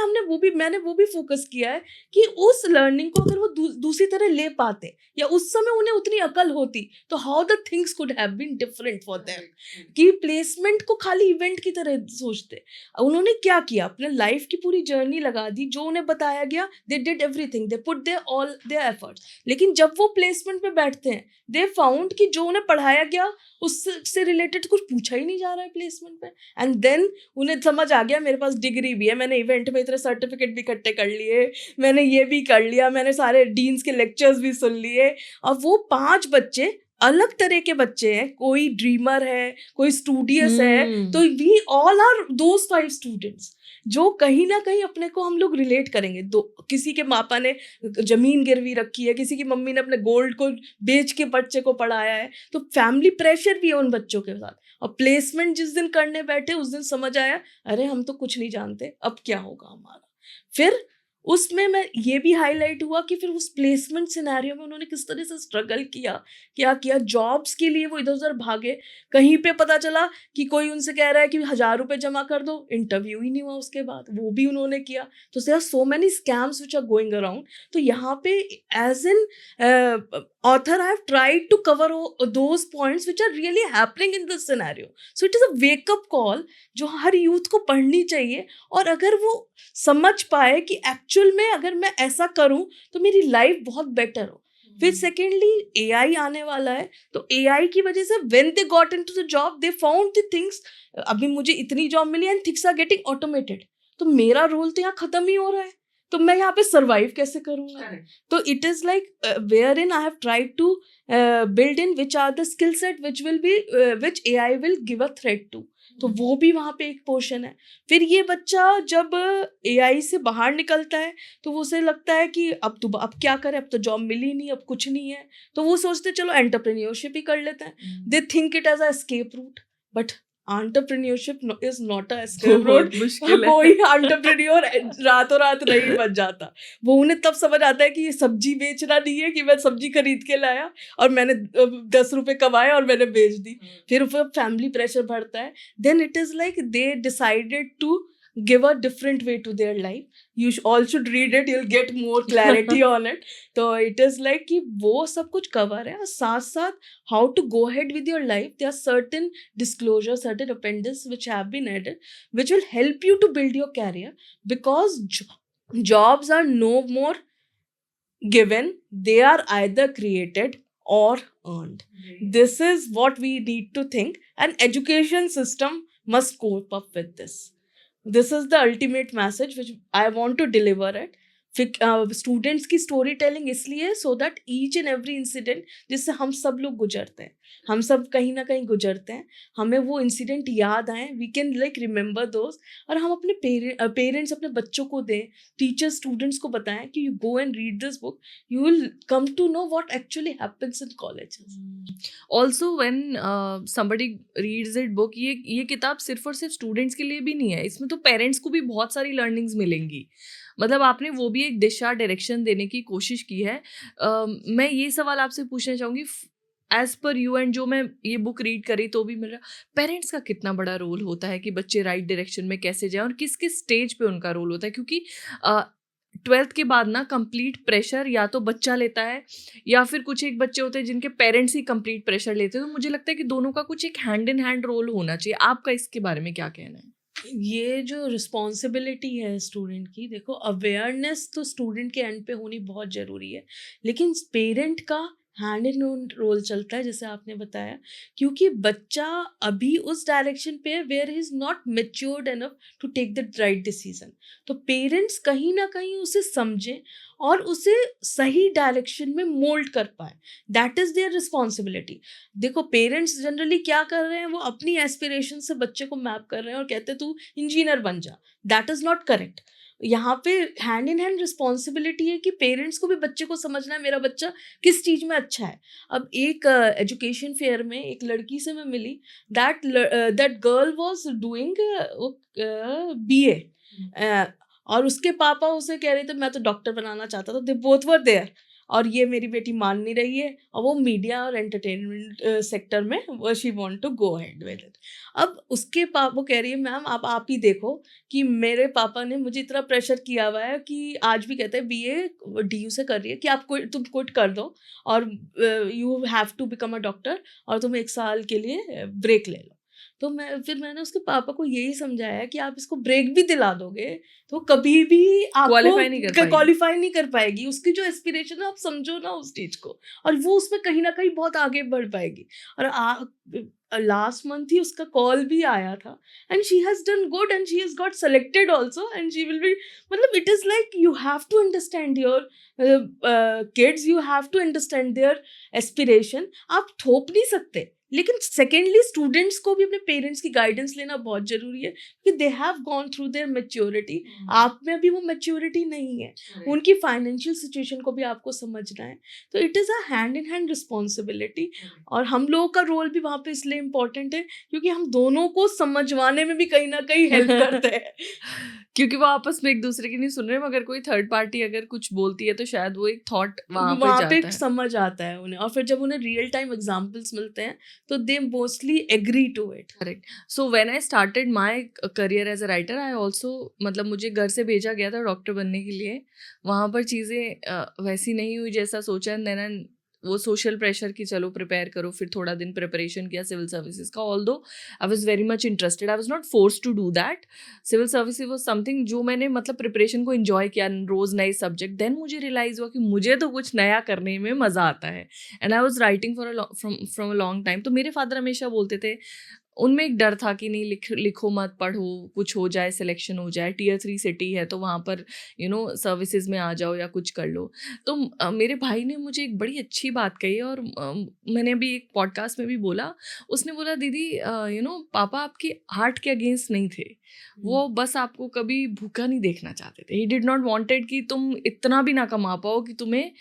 [SPEAKER 2] मैंने वो भी फोकस किया है कि उस लर्निंग को अगर वो दूसरी तरह ले पाते या उस समय उन्हें उतनी अकल होती तो how the things could have been different for them. कि प्लेसमेंट को खाली इवेंट की तरह सोचते, उन्होंने क्या किया, अपने लाइफ की पूरी जर्नी लगा दी, जो उन्हें बताया गया they did everything, they put their all their efforts. लेकिन जब वो प्लेसमेंट पे बैठते हैं दे फाउंड कि जो उन्हें पढ़ाया गया उससे रिलेटेड कुछ पूछा ही नहीं जा रहा है प्लेसमेंट पे। एंड देन उन्हें समझ आ गया मेरे पास डिग्री भी है, मैंने इवेंट में इतने सर्टिफिकेट भी इकट्ठे कर लिए, मैंने ये भी कर लिया, मैंने सारे डीन्स के लेक्चर्स भी सुन लिए। और वो 5 बच्चे अलग तरह के बच्चे हैं, कोई ड्रीमर है, कोई स्टूडियस है, तो we all are those 5 students जो कहीं ना कहीं अपने को हम लोग रिलेट करेंगे। किसी के मापा ने जमीन गिरवी रखी है, किसी की मम्मी ने अपने गोल्ड को बेच के बच्चे को पढ़ाया है, तो फैमिली प्रेशर भी है उन बच्चों के साथ। और प्लेसमेंट जिस दिन करने बैठे उस दिन समझ आया अरे हम तो कुछ नहीं जानते, अब क्या होगा हमारा। फिर उसमें मैं ये भी हाईलाइट हुआ कि फिर उस प्लेसमेंट सिनेरियो में उन्होंने किस तरह से स्ट्रगल किया, क्या किया, जॉब्स के लिए वो इधर उधर भागे। कहीं पे पता चला कि कोई उनसे कह रहा है कि 1000 रुपए जमा कर दो, इंटरव्यू ही नहीं हुआ उसके बाद, वो भी उन्होंने किया। तो there are so many scams which are going around. तो यहाँ पे as an author, I have tried to cover those points which are really happening in this scenario. So it is a wake up call जो हर यूथ को पढ़नी चाहिए। और अगर वो समझ पाए कि एक्चुअल में अगर मैं ऐसा करूं तो मेरी लाइफ बहुत बेटर हो। फिर सेकेंडली AI आने वाला है, तो AI की वजह से when they got into the job they found the things, अभी मुझे इतनी जॉब मिली and things are getting automated, तो मेरा रोल तो यहाँ खत्म ही हो रहा है, तो मैं यहाँ पे सर्वाइव कैसे करूँगा। तो it is like wherein I have tried to build in which are the skill set which will be which AI will give a threat to. तो वो भी वहाँ पे एक पोर्शन है। फिर ये बच्चा जब AI से बाहर निकलता है तो वो उसे लगता है कि अब क्या करें, अब तो जॉब मिली नहीं, अब कुछ नहीं है, तो वो सोचते चलो एंटरप्रेन्योरशिप ही कर लेते हैं। They think it as a escape route, but entrepreneurship is not a escape route. कोई एंटरप्रेन्योर रातों रात नहीं बन जाता। वो उन्हें तब समझ आता है कि ये सब्जी बेचना नहीं है कि मैं सब्जी खरीद के लाया और मैंने 10 रुपए कमाए और मैंने बेच दी। फिर फैमिली प्रेशर बढ़ता है। Then it is like they decided to give a different way to their life. You all should read it, you'll get more clarity on it. So it is like कि वो सब कुछ cover है, और साथ साथ how to go ahead with your life. There are certain disclosures, certain appendices which have been added, which will help you to build your career, because jobs are no more given, they are either created or earned. This is what we need to think, and education system must cope up with this. This is the ultimate message which I want to deliver it. Students की स्टोरी टेलिंग इसलिए so that each and every incident जिससे हम सब लोग गुजरते हैं, हम सब कहीं ना कहीं गुजरते हैं, हमें वो इंसिडेंट याद आए, we can like remember those, और हम अपने पेरेंट्स अपने बच्चों को दें, टीचर्स स्टूडेंट्स को बताएं कि you go and read this book, you will come to know what actually happens in colleges.
[SPEAKER 1] Also when somebody reads it book, ये किताब सिर्फ और सिर्फ स्टूडेंट्स के लिए भी नहीं है, इसमें तो पेरेंट्स को भी बहुत सारी लर्निंग्स मिलेंगी। मतलब आपने वो भी एक दिशा डायरेक्शन देने की कोशिश की है। मैं ये सवाल आपसे पूछना चाहूँगी, एज पर यू एंड जो मैं ये बुक रीड करी तो भी मिल रहा, पेरेंट्स का कितना बड़ा रोल होता है कि बच्चे राइट डायरेक्शन में कैसे जाएं और किस किस स्टेज पे उनका रोल होता है, क्योंकि 12th के बाद ना कंप्लीट प्रेशर या तो बच्चा लेता है या फिर कुछ एक बच्चे होते हैं जिनके पेरेंट्स ही कंप्लीट प्रेशर लेते हैं। तो मुझे लगता है कि दोनों का कुछ एक हैंड इन हैंड रोल होना चाहिए। आपका इसके बारे में क्या कहना है?
[SPEAKER 2] ये जो रिस्पॉन्सिबिलिटी है स्टूडेंट की, देखो अवेयरनेस तो स्टूडेंट के एंड पे होनी बहुत ज़रूरी है, लेकिन पेरेंट का हैंड इन रोल चलता है, जैसे आपने बताया, क्योंकि बच्चा अभी उस डायरेक्शन पे है where he is not matured enough to take the right decision. तो पेरेंट्स कहीं ना कहीं उसे समझें और उसे सही डायरेक्शन में मोल्ड कर पाए, दैट इज देयर रिस्पॉन्सिबिलिटी। देखो पेरेंट्स जनरली क्या कर रहे हैं, वो अपनी एस्पिरेशन से बच्चे को मैप कर रहे हैं और कहते हैं तू इंजीनियर बन जा, दैट इज नॉट करेक्ट। यहाँ पे हैंड इन हैंड रिस्पॉन्सिबिलिटी है कि पेरेंट्स को भी बच्चे को समझना है मेरा बच्चा किस चीज़ में अच्छा है। अब एक एजुकेशन फेयर में एक लड़की से मैं मिली, that girl was doing BA, और उसके पापा उसे कह रहे थे मैं तो डॉक्टर बनाना चाहता था, दे बोथ वर देयर, और ये मेरी बेटी मान नहीं रही है, और वो मीडिया और एंटरटेनमेंट सेक्टर में वो she want to go ahead with it. अब उसके पापा, वो कह रही है मैम आप ही देखो कि मेरे पापा ने मुझे इतना प्रेशर किया हुआ है कि आज भी कहते हैं बीए डीयू से कर रही है कि आप तुम क्विट कर दो और you have to become a doctor, और तुम 1 साल के लिए ब्रेक ले लो। तो मैंने उसके पापा को यही समझाया कि आप इसको ब्रेक भी दिला दोगे तो कभी भी
[SPEAKER 1] क्वालिफाई नहीं कर
[SPEAKER 2] आपको
[SPEAKER 1] पाएगी।
[SPEAKER 2] क्वालिफाई नहीं कर पाएगी। उसकी जो एस्पिरेशन है आप समझो ना उस चीज को, और वो उसमें कहीं ना कहीं बहुत आगे बढ़ पाएगी। और लास्ट मंथ ही उसका कॉल भी आया था, and she has done good and she has got selected also, and she will be, मतलब it is like you have to understand your kids, you have to understand their aspiration. आप थोप नहीं सकते, लेकिन सेकेंडली स्टूडेंट्स को भी अपने पेरेंट्स की गाइडेंस लेना बहुत जरूरी है, कि they have gone through their maturity. आप में अभी वो मैच्योरिटी नहीं है, उनकी फाइनेंशियल सिचुएशन को भी आपको समझना है। तो it is a hand in hand responsibility, और हम लोगों का रोल भी वहाँ पे इसलिए इम्पोर्टेंट है क्योंकि हम दोनों को समझवाने में भी कहीं ना कहीं हेल्प करते हैं।
[SPEAKER 1] क्योंकि वो आपस में एक दूसरे की नहीं सुन रहे, मगर कोई थर्ड पार्टी अगर कुछ बोलती है तो शायद वो एक थॉट वहां पे
[SPEAKER 2] वहाँ पे
[SPEAKER 1] जाता है।
[SPEAKER 2] समझ आता है उन्हें, और फिर जब उन्हें रियल टाइम एग्जांपल्स मिलते हैं तो they mostly agree to it.
[SPEAKER 1] Correct. So when I started my career as a writer, I also, मतलब मुझे घर से भेजा गया था डॉक्टर बनने के लिए। वहाँ पर चीज़ें वैसी नहीं हुई जैसा सोचा। देन वो सोशल प्रेशर कि चलो प्रिपेयर करो, फिर थोड़ा दिन प्रिपरेशन किया सिविल सर्विसेज का। Although I was very much interested, I was not forced to do that. Civil services was something जो मैंने मतलब प्रिपरेशन को इन्जॉय किया, रोज़ नए सब्जेक्ट। देन मुझे रियलाइज़ हुआ कि मुझे तो कुछ नया करने में मज़ा आता है, and I was writing from a long time. तो मेरे फादर हमेशा बोलते थे, उनमें एक डर था कि नहीं लिखो मत, पढ़ो, कुछ हो जाए, सिलेक्शन हो जाए, टियर 3 सिटी है तो वहाँ पर सर्विसेज में आ जाओ या कुछ कर लो। तो मेरे भाई ने मुझे एक बड़ी अच्छी बात कही, और मैंने अभी एक पॉडकास्ट में भी बोला। उसने बोला दीदी पापा आपके आर्ट के अगेंस्ट नहीं थे, वो बस आपको कभी भूखा नहीं देखना चाहते थे। ही डिड नॉट वांटेड कि तुम इतना भी ना कमा पाओ कि तुम्हें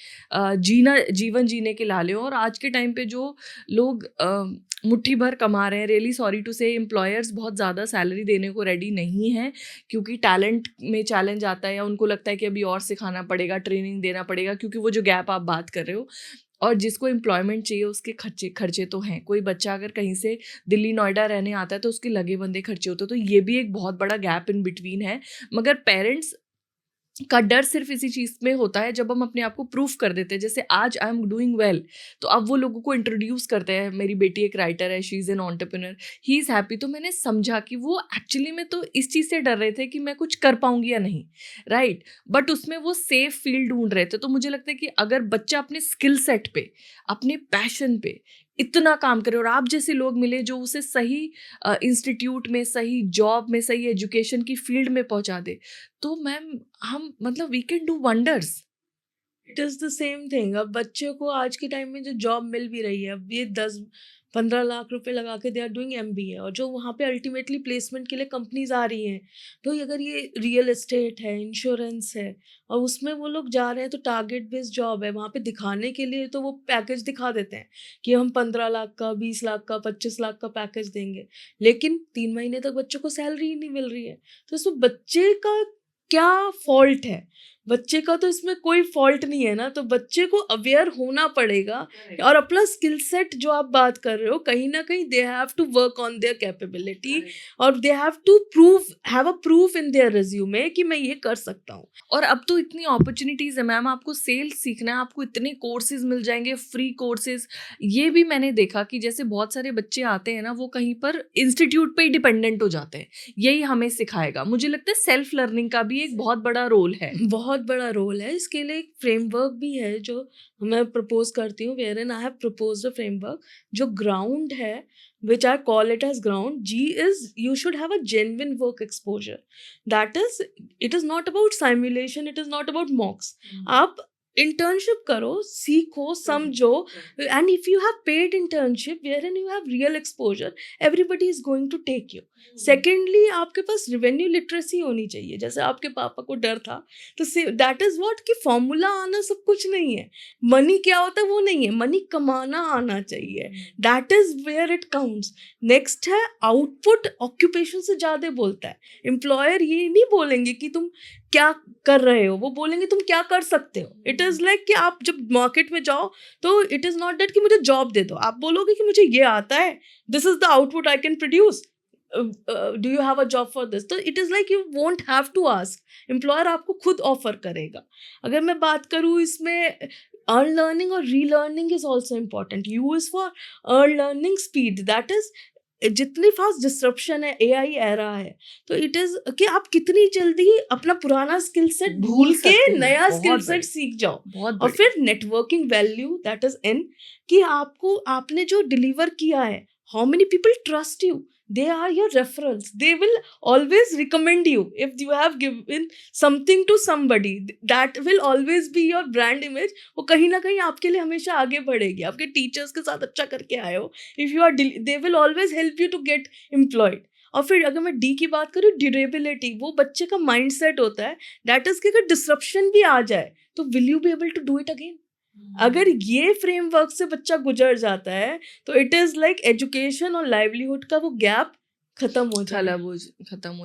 [SPEAKER 1] जीवन जीने के लाले हो। और आज के टाइम पे जो लोग मुट्ठी भर कमा रहे हैं, रियली सॉरी टू से, एम्प्लॉयर्स बहुत ज़्यादा सैलरी देने को रेडी नहीं है, क्योंकि टैलेंट में चैलेंज आता है, या उनको लगता है कि अभी और सिखाना पड़ेगा, ट्रेनिंग देना पड़ेगा, क्योंकि वो जो गैप आप बात कर रहे हो। और जिसको एम्प्लॉयमेंट चाहिए उसके खर्चे तो हैं। कोई बच्चा अगर कहीं से दिल्ली नोएडा रहने आता है तो उसके लगे बंदे खर्चे होते हैं। तो ये भी एक बहुत बड़ा गैप इन बिटवीन है। मगर पेरेंट्स का डर सिर्फ इसी चीज़ में होता है, जब हम अपने आप को प्रूफ कर देते हैं। जैसे आज आई एम डूइंग वेल, तो अब वो लोगों को इंट्रोड्यूस करते हैं, मेरी बेटी एक राइटर है, she is an entrepreneur, he is happy. तो मैंने समझा कि वो एक्चुअली में तो इस चीज़ से डर रहे थे कि मैं कुछ कर पाऊंगी या नहीं, राइट। बट उसमें वो सेफ फील ढूंढ रहे थे। तो मुझे लगता है कि अगर बच्चा अपने स्किल सेट पे, अपने पैशन पे इतना काम करे, और आप जैसे लोग मिले जो उसे सही इंस्टीट्यूट में, सही जॉब में, सही एजुकेशन की फील्ड में पहुंचा दे, तो मैम हम मतलब we can do wonders.
[SPEAKER 2] It is the same thing. अब बच्चे को आज के टाइम में जो जॉब मिल भी रही है, अब ये 10-15 लाख रुपए लगा के दे आर डूइंग एमबीए, और जो वहाँ पे अल्टीमेटली प्लेसमेंट के लिए कंपनीज आ रही हैं, तो अगर ये रियल एस्टेट है, इंश्योरेंस है, और उसमें वो लोग जा रहे हैं, तो टारगेट बेस्ड जॉब है, वहाँ पे दिखाने के लिए तो वो पैकेज दिखा देते हैं कि हम 15 लाख का, 20 लाख का, 25 लाख का पैकेज देंगे, लेकिन 3 महीने तक बच्चों को सैलरी ही नहीं मिल रही है। तो इसमें बच्चे का क्या फॉल्ट है? बच्चे का तो इसमें कोई फॉल्ट नहीं है ना, तो बच्चे को अवेयर होना पड़ेगा। और अपना स्किल सेट जो आप बात कर रहे हो, कहीं ना कहीं they have to work on their capability, और they have to have a proof in their resume कि मैं ये कर सकता हूँ।
[SPEAKER 1] और अब तो इतनी अपॉर्चुनिटीज है मैम, आपको सेल्स सीखना है, आपको इतने कोर्सेज मिल जाएंगे, फ्री कोर्सेज। ये भी मैंने देखा कि जैसे बहुत सारे बच्चे आते हैं ना, वो कहीं पर इंस्टीट्यूट पे ही डिपेंडेंट हो जाते हैं, यही हमें सिखाएगा। मुझे लगता है सेल्फ लर्निंग का भी एक बहुत बड़ा रोल है।
[SPEAKER 2] बहुत बड़ा रोल है। इसके लिए एक फ्रेमवर्क भी है जो मैं प्रपोज करती हूँ, wherein I have propose a framework जो ग्राउंड है, which I call it as ground. G is you should have a genuine work exposure. That is, it is not about simulation, it is not about mocks. आप इंटर्नशिप करो, सीखो, समझो, and if you have paid internship where and you have real exposure, everybody is going to take you. Secondly, आपके पास रेवेन्यू लिटरेसी होनी चाहिए, जैसे आपके पापा को डर था, तो दैट इज व्हाट कि फॉर्मूला आना सब कुछ नहीं है, मनी क्या होता है वो नहीं है, मनी कमाना आना चाहिए, that is where it counts. Next है आउटपुट, ऑक्यूपेशन से ज़्यादा बोलता है। एम्प्लॉयर ये नहीं बोलेंगे कि तुम क्या कर रहे हो, वो बोलेंगे तुम क्या कर सकते हो। इट इज़ लाइक कि आप जब मार्केट में जाओ तो इट इज़ नॉट दैट कि मुझे जॉब दे दो, आप बोलोगे कि मुझे ये आता है, this is the output I can produce, do you have a job for this. तो it is like you won't have to ask, employer आपको खुद ऑफर करेगा। अगर मैं बात करूँ इसमें, अर्न लर्निंग और री learning is also important. You is for earn learning speed, that is जितनी फास्ट डिस्ट्रप्शन है, एआई एरा है, तो इट इज कि आप कितनी जल्दी अपना पुराना स्किल सेट भूल के नया स्किल सेट सीख जाओ। और फिर networking value, that is in कि आपको आपने जो डिलीवर किया है, how many people trust you, they are your referrals, they will always recommend you if you have given something to somebody, that will always be your brand image। वो कहीं ना कहीं आपके लिए हमेशा आगे बढ़ेगी। आपके टीचर्स के साथ अच्छा करके आए हो, if you are they will always help you to get employed। और फिर अगर मैं डी की बात करूँ, ड्यूरेबिलिटी, वो बच्चे का माइंडसेट होता है, दैट इज कि अगर डिसरप्शन भी आ जाए तो will you be able to do it again. अगर ये फ्रेमवर्क से बच्चा गुजर जाता है तो इट इज लाइक एजुकेशन और लाइवलीहुड का वो गैप खत्म
[SPEAKER 1] हो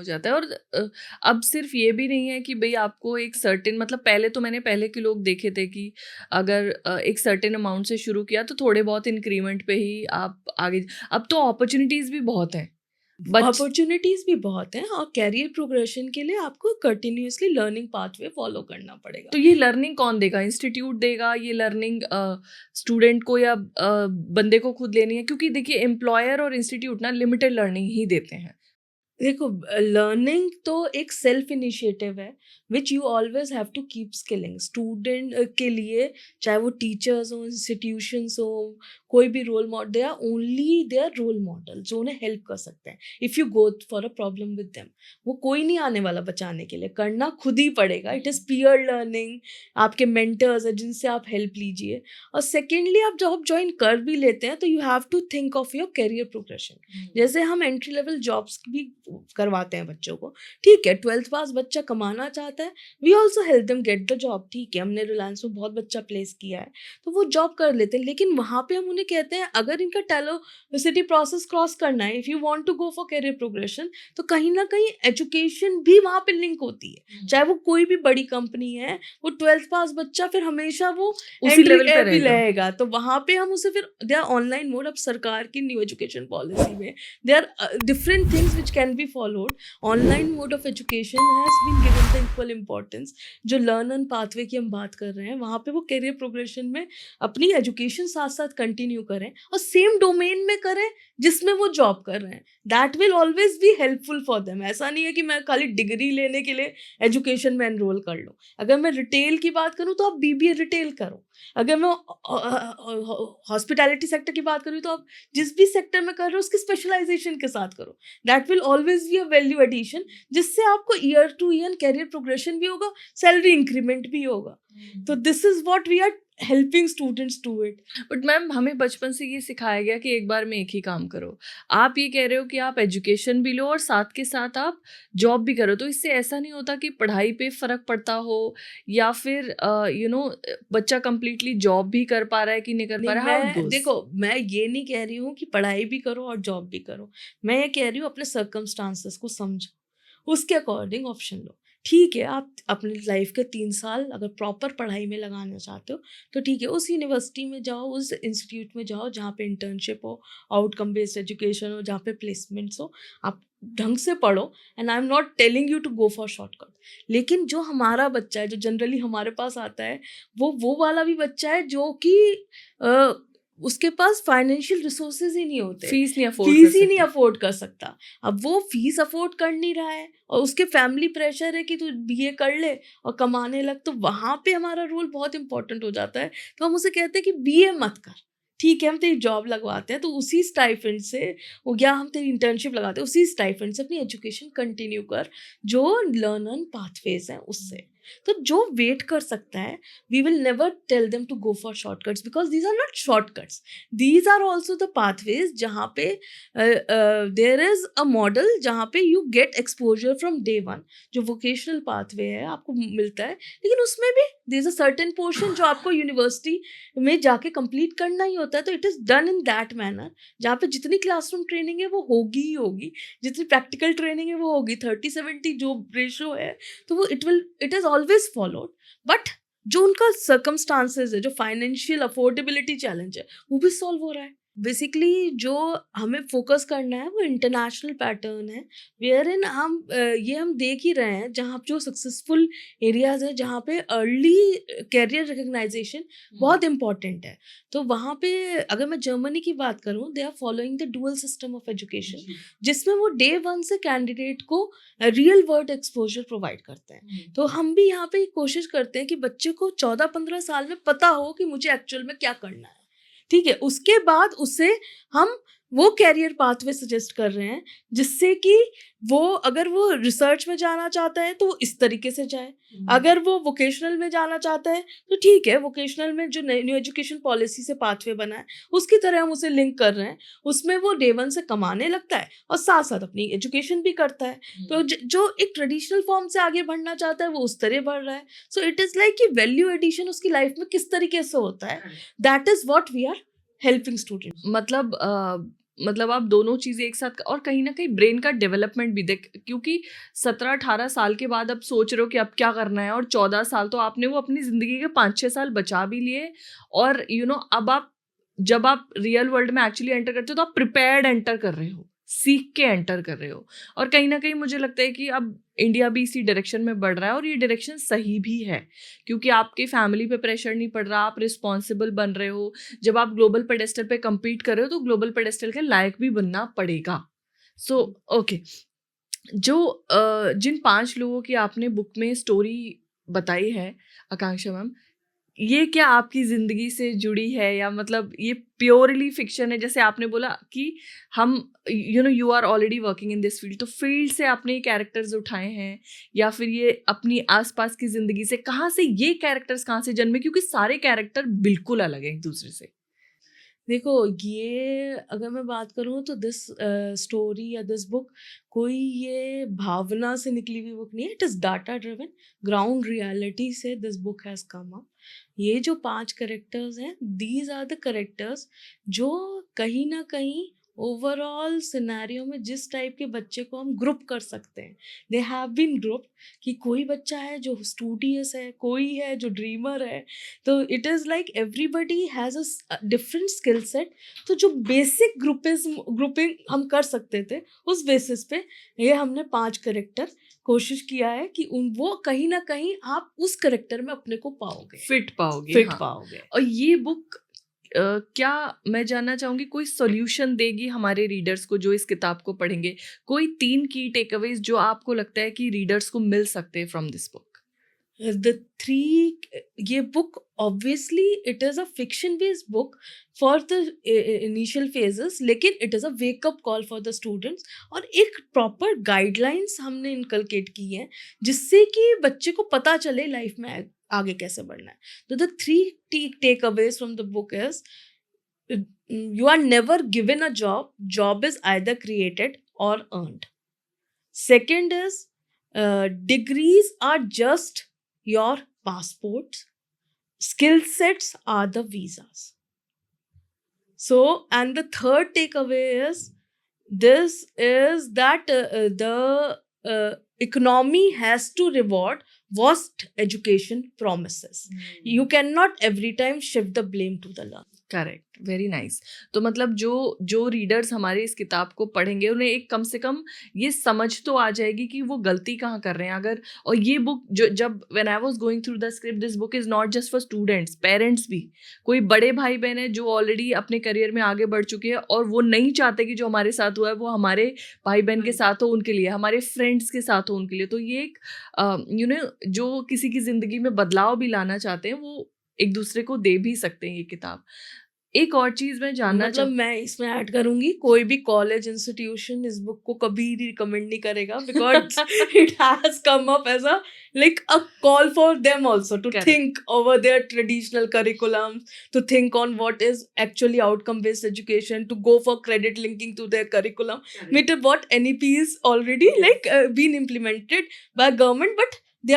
[SPEAKER 1] जाता है। और अब सिर्फ ये भी नहीं है कि भाई आपको एक सर्टेन, मतलब पहले तो मैंने पहले के लोग देखे थे कि अगर एक सर्टेन अमाउंट से शुरू किया तो थोड़े बहुत इंक्रीमेंट पे ही आप आगे। अब तो अपॉर्चुनिटीज भी बहुत हैं,
[SPEAKER 2] अपॉर्चुनिटीज भी बहुत हैं, और कैरियर प्रोग्रेशन के लिए आपको कंटिन्यूअसली लर्निंग पाथवे फॉलो करना पड़ेगा।
[SPEAKER 1] तो ये लर्निंग कौन देगा? इंस्टीट्यूट देगा ये लर्निंग स्टूडेंट को, या बंदे को खुद लेनी है? क्योंकि देखिए एम्प्लॉयर और इंस्टीट्यूट ना लिमिटेड लर्निंग ही देते हैं।
[SPEAKER 2] देखो, लर्निंग तो एक सेल्फ इनिशिएटिव है which you always have to keep skilling. Student के लिए, चाहे वो टीचर्स हो, इंस्टीट्यूशंस हो, कोई भी role model, they are only their role model जो उन्हें हेल्प कर सकते हैं। If you go for a problem with them, वो कोई नहीं आने वाला बचाने के लिए, करना खुद ही पड़ेगा। इट इज़ पीयर लर्निंग, आपके मेंटर्स हैं जिनसे आप हेल्प लीजिए। और सेकेंडली, आप जॉब ज्वाइन कर भी लेते हैं तो you have to think of your career progression. जैसे हम एंट्री लेवल जॉब्स भी करवाते हैं बच्चों को, ठीक है, 12th पास बच्चा कमाना चाहता है, we also help them get the job. ठीक है, हमने रिलायंस में बहुत बच्चा प्लेस किया है तो वो जॉब कर लेते हैं, लेकिन वहाँ पे हम उन्हें कहते हैं अगर इनका टेलोसिटी प्रोसेस क्रॉस करना है, if you want to go for career progression, तो कहीं ना कहीं एजुकेशन भी वहाँ पे लिंक होती है। चाहे वो कोई भी बड़ी कंपनी है, वो 12th पास बच्चा फिर हमेशा वो
[SPEAKER 1] उसी लेवल पे
[SPEAKER 2] रहेगा। तो वहाँ पे हम उसे फिर, दे आर ऑनलाइन मोड, अब सरकार की न्यू एजुकेशन पॉलिसी में there are different things which can be followed. Online mode of education has been given the equal importance। जो learn and pathway की हम बात कर रहे हैं, वहाँ पे वो कैरियर प्रोग्रेशन में अपनी एजुकेशन साथ साथ कंटिन्यू करें और सेम डोमेन में करें जिसमें वो जॉब कर रहे हैं। That will always be helpful for them. ऐसा नहीं है कि मैं खाली डिग्री लेने के लिए एजुकेशन में एनरोल कर लूँ। अगर मैं रिटेल की बात करूँ तो आप बीबीए रिटेल करो। अगर मैं हॉस्पिटैलिटी सेक्टर की बात करूँ तो आप जिस भी सेक्टर में कर रहे हो उसकी स्पेशलाइजेशन के साथ करो। That will always be a value addition, जिससे आपको year to year career progression भी होगा, सैलरी इंक्रीमेंट भी होगा। तो this is what we are helping students do it.
[SPEAKER 1] But ma'am, हमें बचपन से ये सिखाया गया कि एक बार में एक ही काम करो। आप ये कह रहे हो कि आप एजुकेशन भी लो और साथ के साथ आप जॉब भी करो, तो इससे ऐसा नहीं होता कि पढ़ाई पे फर्क पड़ता हो, या फिर बच्चा कंप्लीटली जॉब भी कर पा रहा है कि नहीं कर पा रहा है?
[SPEAKER 2] देखो, मैं ये नहीं कह रही हूँ कि पढ़ाई भी करो और जॉब भी करो। मैं ये कह रही हूँ अपने सर्कमस्टांसेस को समझो, उसके अकॉर्डिंग ऑप्शन लो। ठीक है, आप अपनी लाइफ के 3 साल अगर प्रॉपर पढ़ाई में लगाना चाहते हो, तो ठीक है, उस यूनिवर्सिटी में जाओ, उस इंस्टीट्यूट में जाओ जहाँ पे इंटर्नशिप हो, आउटकम बेस्ड एजुकेशन हो, जहाँ पे प्लेसमेंट्स हो, आप ढंग से पढ़ो। And I am not telling you to go for shortcut. लेकिन जो हमारा बच्चा है, जो जनरली हमारे पास आता है, वो वाला भी बच्चा है जो कि अ, उसके पास फाइनेंशियल रिसोर्सेज ही नहीं होते,
[SPEAKER 1] फीस नहीं अफोर्ड
[SPEAKER 2] फीस
[SPEAKER 1] कर
[SPEAKER 2] ही नहीं
[SPEAKER 1] सकते।
[SPEAKER 2] अफोर्ड कर सकता। अब वो फीस अफोर्ड कर नहीं रहा है और उसके फैमिली प्रेशर है कि तू बीए कर ले और कमाने लग, तो वहाँ पे हमारा रोल बहुत इंपॉर्टेंट हो जाता है। तो हम उसे कहते हैं कि बीए मत कर, ठीक है, हम तेरी जॉब लगवाते हैं, तो उसी स्टाइपेंड से हो गया, हम तेरी इंटर्नशिप लगाते हैं, उसी स्टाइपेंड से अपनी एजुकेशन कंटिन्यू कर, जो लर्न ऑन पाथवेज हैं उससे। तो जो वेट कर सकता है, we will never tell them to go for shortcuts, because these are not shortcuts, these are also the pathways जहाँ पे देयर इज अ मॉडल जहाँ पे you get exposure from day one. जो वोकेशनल पाथवे है आपको मिलता है, लेकिन उसमें भी there is a certain portion जो आपको यूनिवर्सिटी में जाके कंप्लीट करना ही होता है। तो it is done in that manner, जहाँ पे जितनी क्लासरूम ट्रेनिंग है वो होगी ही होगी, जितनी प्रैक्टिकल ट्रेनिंग है वो होगी, 30-70 जो रेशो है, तो वो it is always followed. But जो उनका सर्कमस्टांसेस है, जो फाइनेंशियल अफोर्डेबिलिटी चैलेंज है, वो भी सॉल्व हो रहा है। बेसिकली जो हमें फोकस करना है वो इंटरनेशनल पैटर्न है, वेयर इन ये हम देख ही रहे हैं, जहाँ जो सक्सेसफुल एरियाज है, जहाँ पे अर्ली कैरियर रिकग्नाइजेशन बहुत इंपॉर्टेंट है। तो वहाँ पे अगर मैं जर्मनी की बात करूँ, they are following the dual system of education, जिसमें वो डे वन से कैंडिडेट को रियल वर्ल्ड एक्सपोजर प्रोवाइड करते हैं। तो हम भी यहाँ पे कोशिश करते हैं कि बच्चे को 14-15 साल में पता हो कि मुझे एक्चुअल में क्या करना है, ठीक है। उसके बाद उसे हम वो कैरियर पाथवे सजेस्ट कर रहे हैं, जिससे कि वो अगर वो रिसर्च में जाना चाहता है तो वो इस तरीके से जाए, अगर वो वोकेशनल में जाना चाहता है तो ठीक है, वोकेशनल में जो न्यू एजुकेशन पॉलिसी से पाथवे बना है उसकी तरह हम उसे लिंक कर रहे हैं। उसमें वो डे वन से कमाने लगता है और साथ साथ अपनी एजुकेशन भी करता है। तो जो एक ट्रेडिशनल फॉर्म से आगे बढ़ना चाहता है वो उस तरह बढ़ रहा है। सो इट इज़ लाइक कि वैल्यू एडिशन उसकी लाइफ में किस तरीके से होता है, that is what we are helping students.
[SPEAKER 1] मतलब आप दोनों चीज़ें एक साथ, और कहीं ना कहीं ब्रेन का डेवलपमेंट भी देख, क्योंकि 17-18 साल के बाद अब सोच रहे हो कि अब क्या करना है, और 14 साल तो आपने वो अपनी ज़िंदगी के 5-6 साल बचा भी लिए, और अब आप जब आप रियल वर्ल्ड में एक्चुअली एंटर करते हो तो आप प्रिपेयर्ड एंटर कर रहे हो, सीख के एंटर कर रहे हो। और कहीं ना कहीं मुझे लगता है कि अब इंडिया भी इसी डायरेक्शन में बढ़ रहा है, और ये डायरेक्शन सही भी है, क्योंकि आपकी फैमिली पे प्रेशर नहीं पड़ रहा, आप रिस्पॉन्सिबल बन रहे हो। जब आप ग्लोबल पेडेस्टल पे compete कर रहे हो तो ग्लोबल पेडेस्टल के लायक भी बनना पड़ेगा। सो ओके, जिन 5 लोगों की आपने बुक में स्टोरी बताई है आकांक्षा मैम, ये क्या आपकी जिंदगी से जुड़ी है, या मतलब ये प्योरली फिक्शन है? जैसे आपने बोला कि हम you are already working in this field, तो फील्ड से आपने ये कैरेक्टर्स उठाए हैं, या फिर ये अपनी आसपास की जिंदगी से, कहाँ से ये कैरेक्टर्स कहाँ से जन्मे, क्योंकि सारे कैरेक्टर बिल्कुल अलग हैं एक दूसरे से।
[SPEAKER 2] देखो, ये अगर मैं बात करूँ तो दिस स्टोरी या दिस बुक कोई ये भावना से निकली हुई बुक नहीं है, it is data driven, ground reality से this book has come up. ये जो 5 कैरेक्टर्स हैं, दीज आर द कैरेक्टर्स जो कहीं ना कहीं ओवरऑल सिनेरियो में जिस टाइप के बच्चे को हम ग्रुप कर सकते हैं, दे हैव बीन ग्रुप, कि कोई बच्चा है जो स्टूडियस है, कोई है जो ड्रीमर है। तो it is like everybody has a different skill set. तो जो बेसिक ग्रुपिंग हम कर सकते थे, उस बेसिस पे ये हमने 5 करेक्टर कोशिश किया है कि वो कहीं ना कहीं आप उस करेक्टर में अपने को पाओगे,
[SPEAKER 1] फिट पाओगे,
[SPEAKER 2] फिट
[SPEAKER 1] हाँ।
[SPEAKER 2] पाओगे।
[SPEAKER 1] और ये बुक क्या, मैं जानना चाहूंगी, कोई सॉल्यूशन देगी हमारे रीडर्स को जो इस किताब को पढ़ेंगे? कोई 3 की टेकअवेज जो आपको लगता है कि रीडर्स को मिल सकते हैं from this book?
[SPEAKER 2] The three, ये book obviously it is a fiction based book for the initial phases, लेकिन it is a wake up call for the students. और एक प्रॉपर गाइडलाइंस हमने इनकलकेट की है, जिससे कि बच्चे को पता चले लाइफ में आगे कैसे बढ़ना है। तो the three takeaways from the book is, you are never given a job is either created or earned. Second is, degrees are just your passports, skill sets are the visas. So, and the third takeaway is this, is that the economy has to reward what education promises. You cannot every time shift the blame to the learner.
[SPEAKER 1] Correct, very nice. तो मतलब जो रीडर्स हमारे इस किताब को पढ़ेंगे उन्हें एक कम से कम ये समझ तो आ जाएगी कि वो गलती कहाँ कर रहे हैं। अगर और ये बुक जो जब when I was going through the script, this book is not just for students, parents भी, कोई बड़े भाई बहन है जो ऑलरेडी अपने करियर में आगे बढ़ चुके हैं और वो नहीं चाहते कि जो हमारे साथ हुआ है वो हमारे भाई बहन के साथ हो, उनके लिए, हमारे फ्रेंड्स के साथ हो, उनके लिए। तो ये एक यू नो जो किसी की जिंदगी में बदलाव भी लाना चाहते हैं वो एक दूसरे को दे भी सकते हैं ये किताब। एक और चीज मैं जानना
[SPEAKER 2] मतलब मैं इसमें ऐड करूंगी, कोई भी कॉलेज इंस्टीट्यूशन इस बुक को कभी रिकमेंड नहीं करेगा, because it has come up as a like a call for them also to
[SPEAKER 1] Correct.
[SPEAKER 2] think over their traditional curriculums, to think on what is actually outcome based education, to go for credit linking to their curriculum, with what NEPs already like been implemented by government, but they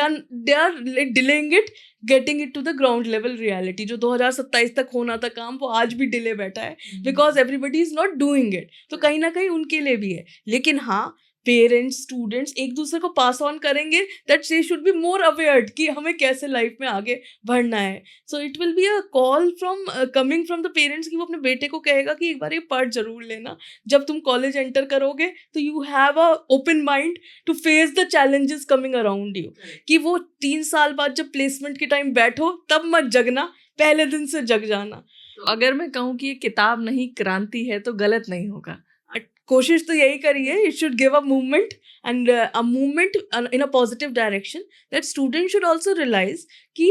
[SPEAKER 2] are like delaying it, getting it to the ground level reality. जो 2027 तक होना था काम, वो आज भी डिले बैठा है, because everybody is not doing it. तो कहीं ना कहीं उनके लिए भी है। लेकिन हाँ, पेरेंट्स स्टूडेंट्स एक दूसरे को पास ऑन करेंगे, that they should be more aware कि हमें कैसे लाइफ में आगे बढ़ना है। So it will be a call from coming from the parents कि वो अपने बेटे को कहेगा कि एक बार ये पढ़ जरूर लेना, जब तुम कॉलेज एंटर करोगे तो you have a open mind to face the challenges coming around you. कि वो 3 साल बाद जब प्लेसमेंट के टाइम बैठो तब मत जगना, पहले दिन से जग जाना।
[SPEAKER 1] तो अगर मैं कहूँ कि ये किताब नहीं क्रांति है तो गलत नहीं होगा।
[SPEAKER 2] कोशिश तो यही करिए, it should give a movement and a movement in a positive direction, that student should also realise कि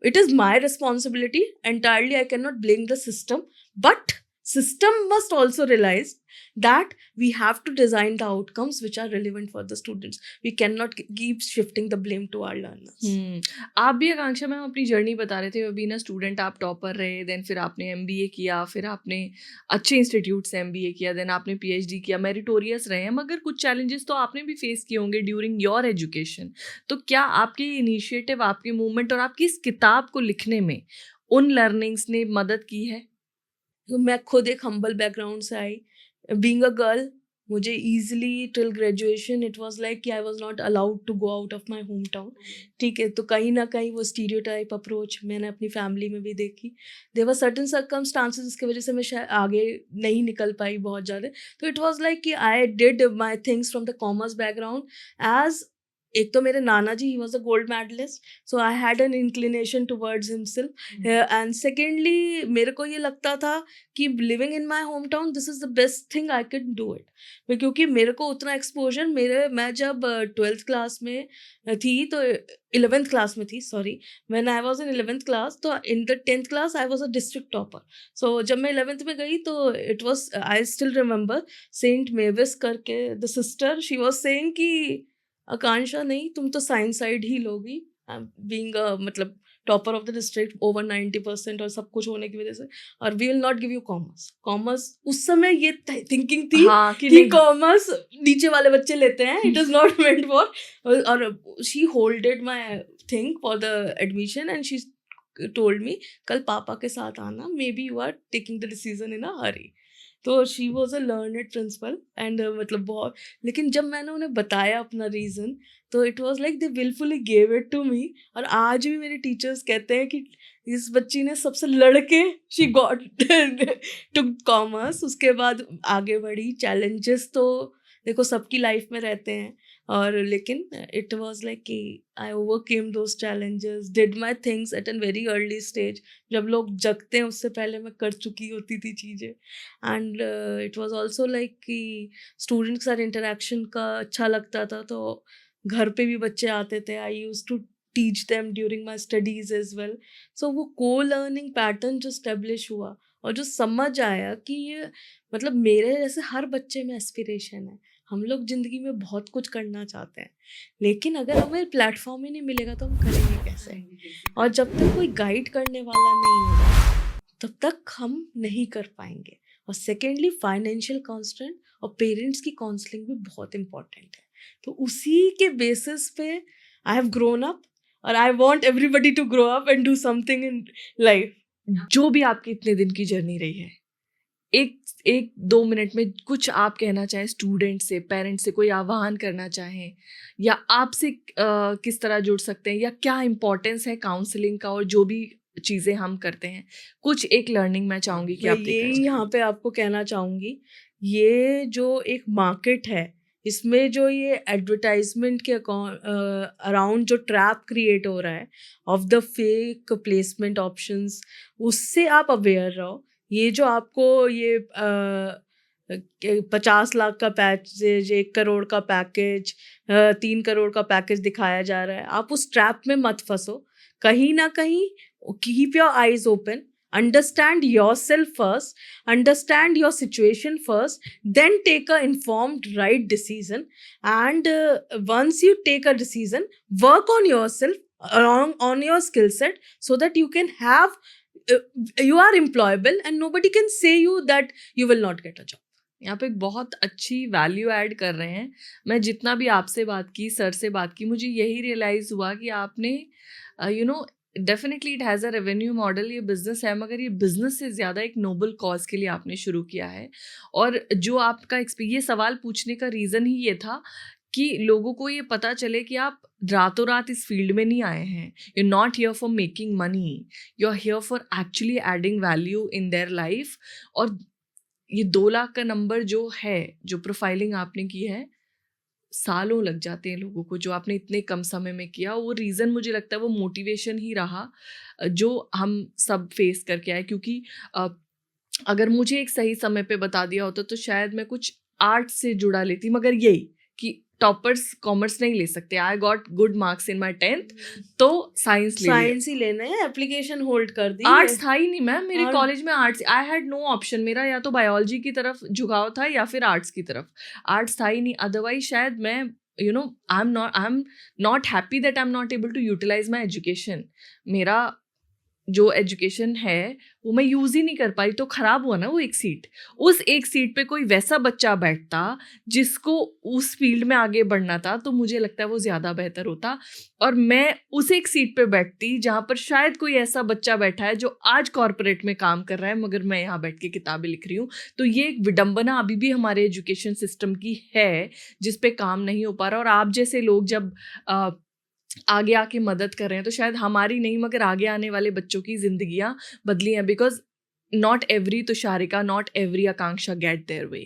[SPEAKER 2] it is my responsibility entirely. I cannot blame the system, but system must also realize that we have to design the outcomes which are relevant for the students. We cannot keep shifting the blame to our learners.
[SPEAKER 1] आप भी आकांक्षा मैम अपनी जर्नी बता रहे थे, बीइंग अ स्टूडेंट आप टॉपर रहे, देन फिर आपने एमबीए किया, फिर आपने अच्छे इंस्टीट्यूट से एमबीए किया, देन आपने पीएचडी किया, मेरिटोरियस रहे हैं, मगर कुछ चैलेंजेस तो आपने भी फेस किए होंगे ड्यूरिंग योर एजुकेशन। तो क्या आपकी इनिशिएटिव, आपकी मूवमेंट और आपकी इस किताब को लिखने में उन लर्निंग्स ने मदद की है?
[SPEAKER 2] मैं खुद एक हम्बल बैकग्राउंड से आई, बीइंग अ गर्ल, मुझे easily till graduation it was like कि I was not allowed to go out of my home town. ठीक है, तो कहीं ना कहीं वो स्टीरियोटाइप अप्रोच मैंने अपनी फैमिली में भी देखी। देयर वर सर्टेन सर्कमस्टांसेस जिसकी वजह से मैं शायद आगे नहीं निकल पाई बहुत ज़्यादा। तो इट वाज लाइक कि I did my things from the commerce background. As एक तो मेरे नाना जी, he was a gold medallist, so I had an inclination towards himself. And secondly मेरे को ये लगता था कि living in my home town this is the best thing I can do it, क्योंकि मेरे को उतना एक्सपोजर मैं जब 12th क्लास में थी तो 11th क्लास में थी, sorry, when I was in 11th class, तो in the 10th class I was a district topper. So जब मैं 11th में गई तो it was, I still remember Saint Mavis करके the sister, she was saying कि आकांक्षा नहीं, तुम तो साइंस साइड ही लोगी, बीइंग मतलब topper of the district over 90% और सब कुछ होने की वजह से, और we will not give you commerce. Commerce उस समय ये थिंकिंग थी कि कॉमर्स नीचे वाले बच्चे लेते हैं, it is not meant for. और she holded my thing for the admission and she told me कल पापा के साथ आना, maybe you are taking the decision in a hurry. तो she was a learned principal and मतलब बहुत, लेकिन जब मैंने उन्हें बताया अपना रीज़न तो it was like they wilfully gave it to me. और आज भी मेरे टीचर्स कहते हैं कि इस बच्ची ने सबसे लड़के शी गॉट टू कॉमर्स, उसके बाद आगे बढ़ी। चैलेंजेस तो देखो सबकी लाइफ में रहते हैं, और लेकिन इट वॉज लाइक कि I overcame those challenges, did my things at an very early stage. जब लोग जगते हैं उससे पहले मैं कर चुकी होती थी चीज़ें। And it was also like कि स्टूडेंट के साथ इंटरेक्शन का अच्छा लगता था, तो घर पे भी बच्चे आते थे, I use to teach them during my studies as well. So वो को लर्निंग पैटर्न जो स्टेब्लिश हुआ और जो समझ आया कि ये मतलब मेरे जैसे हर बच्चे में एस्पिरेशन है, हम लोग ज़िंदगी में बहुत कुछ करना चाहते हैं, लेकिन अगर हमें प्लेटफॉर्म ही नहीं मिलेगा तो हम करेंगे कैसे? और जब तक कोई गाइड करने वाला नहीं होगा तब तक हम नहीं कर पाएंगे। और सेकेंडली फाइनेंशियल कॉन्स्टेंट और पेरेंट्स की काउंसलिंग भी बहुत इंपॉर्टेंट है। तो उसी के बेसिस पे आई हैव ग्रोन अप, और I want everybody to grow up and do something in life.
[SPEAKER 1] जो भी आपकी इतने दिन की जर्नी रही है, एक एक 2 मिनट में कुछ आप कहना चाहें स्टूडेंट से, पेरेंट से, कोई आह्वान करना चाहें, या आपसे किस तरह जुड़ सकते हैं, या क्या इम्पोर्टेंस है काउंसलिंग का, और जो भी चीज़ें हम करते हैं, कुछ एक लर्निंग मैं चाहूँगी कि
[SPEAKER 2] मैं
[SPEAKER 1] आप देकर
[SPEAKER 2] यही
[SPEAKER 1] जाएं।
[SPEAKER 2] यहाँ पे आपको कहना चाहूँगी, ये जो एक मार्केट है, इसमें जो ये एडवर्टाइजमेंट के अराउंड जो ट्रैप क्रिएट हो रहा है of the fake placement options, उससे आप अवेयर रहो। ये जो आपको ये 50 लाख का पैकेज, 1 करोड़ का पैकेज, 3 करोड़ का पैकेज दिखाया जा रहा है, आप उस ट्रैप में मत फंसो। कहीं ना कहीं keep your eyes open, understand yourself first, understand your situation first, then take a informed right decision. And once you take a decision, work on yourself, on your skill set, so that you can have you are employable and nobody can say you that you will not get a job.
[SPEAKER 1] आप एक बहुत अच्छी वैल्यू ऐड कर रहे हैं। मैं जितना भी आपसे बात की, सर से बात की, मुझे यही रियलाइज हुआ कि आपने definitely it has a revenue model, ये बिजनेस है, मगर ये बिजनेस से ज़्यादा एक नोबल कॉज के लिए आपने शुरू किया है। और जो आपका ये सवाल पूछने का रीज़न ही ये था कि लोगों को ये पता चले कि आप रातों रात इस फील्ड में नहीं आए हैं। You not here for making money, you are here for actually adding value in their life. और ये 2 लाख का नंबर जो है, जो प्रोफाइलिंग आपने की है, सालों लग जाते हैं लोगों को, जो आपने इतने कम समय में किया। वो रीज़न मुझे लगता है वो मोटिवेशन ही रहा जो हम सब फेस करके आए। क्योंकि अगर मुझे एक सही समय पे बता दिया होता तो शायद मैं कुछ आर्ट से जुड़ा लेती, मगर यही कि टॉपर्स कॉमर्स नहीं ले सकते। I got good marks in my 10th, तो साइंस ले लिया।
[SPEAKER 2] साइंस ही लेना है, एप्लीकेशन होल्ड कर दी।
[SPEAKER 1] आर्ट्स था ही नहीं मैम मेरे
[SPEAKER 2] और-
[SPEAKER 1] कॉलेज में। Arts, I had no option. मेरा या तो बायोलॉजी की तरफ झुकाव था या फिर आर्ट्स की तरफ। आर्ट्स था ही नहीं, अदरवाइज शायद मैं I am not happy that I am not able to utilise my education. मेरा जो एजुकेशन है वो मैं यूज़ ही नहीं कर पाई, तो ख़राब हुआ ना वो एक सीट। उस एक सीट पे कोई वैसा बच्चा बैठता जिसको उस फील्ड में आगे बढ़ना था, तो मुझे लगता है वो ज़्यादा बेहतर होता। और मैं उस एक सीट पे बैठती जहाँ पर शायद कोई ऐसा बच्चा बैठा है जो आज कॉर्पोरेट में काम कर रहा है, मगर मैं यहाँ बैठ के किताबें लिख रही हूँ। तो ये एक विडंबना अभी भी हमारे एजुकेशन सिस्टम की है, जिस पे काम नहीं हो पा रहा। और आप जैसे लोग जब आगे आके मदद कर रहे हैं, तो शायद हमारी नहीं मगर आगे आने वाले बच्चों की जिंदगियां बदली हैं। Because not every Tusharika, not every Akanksha get their way,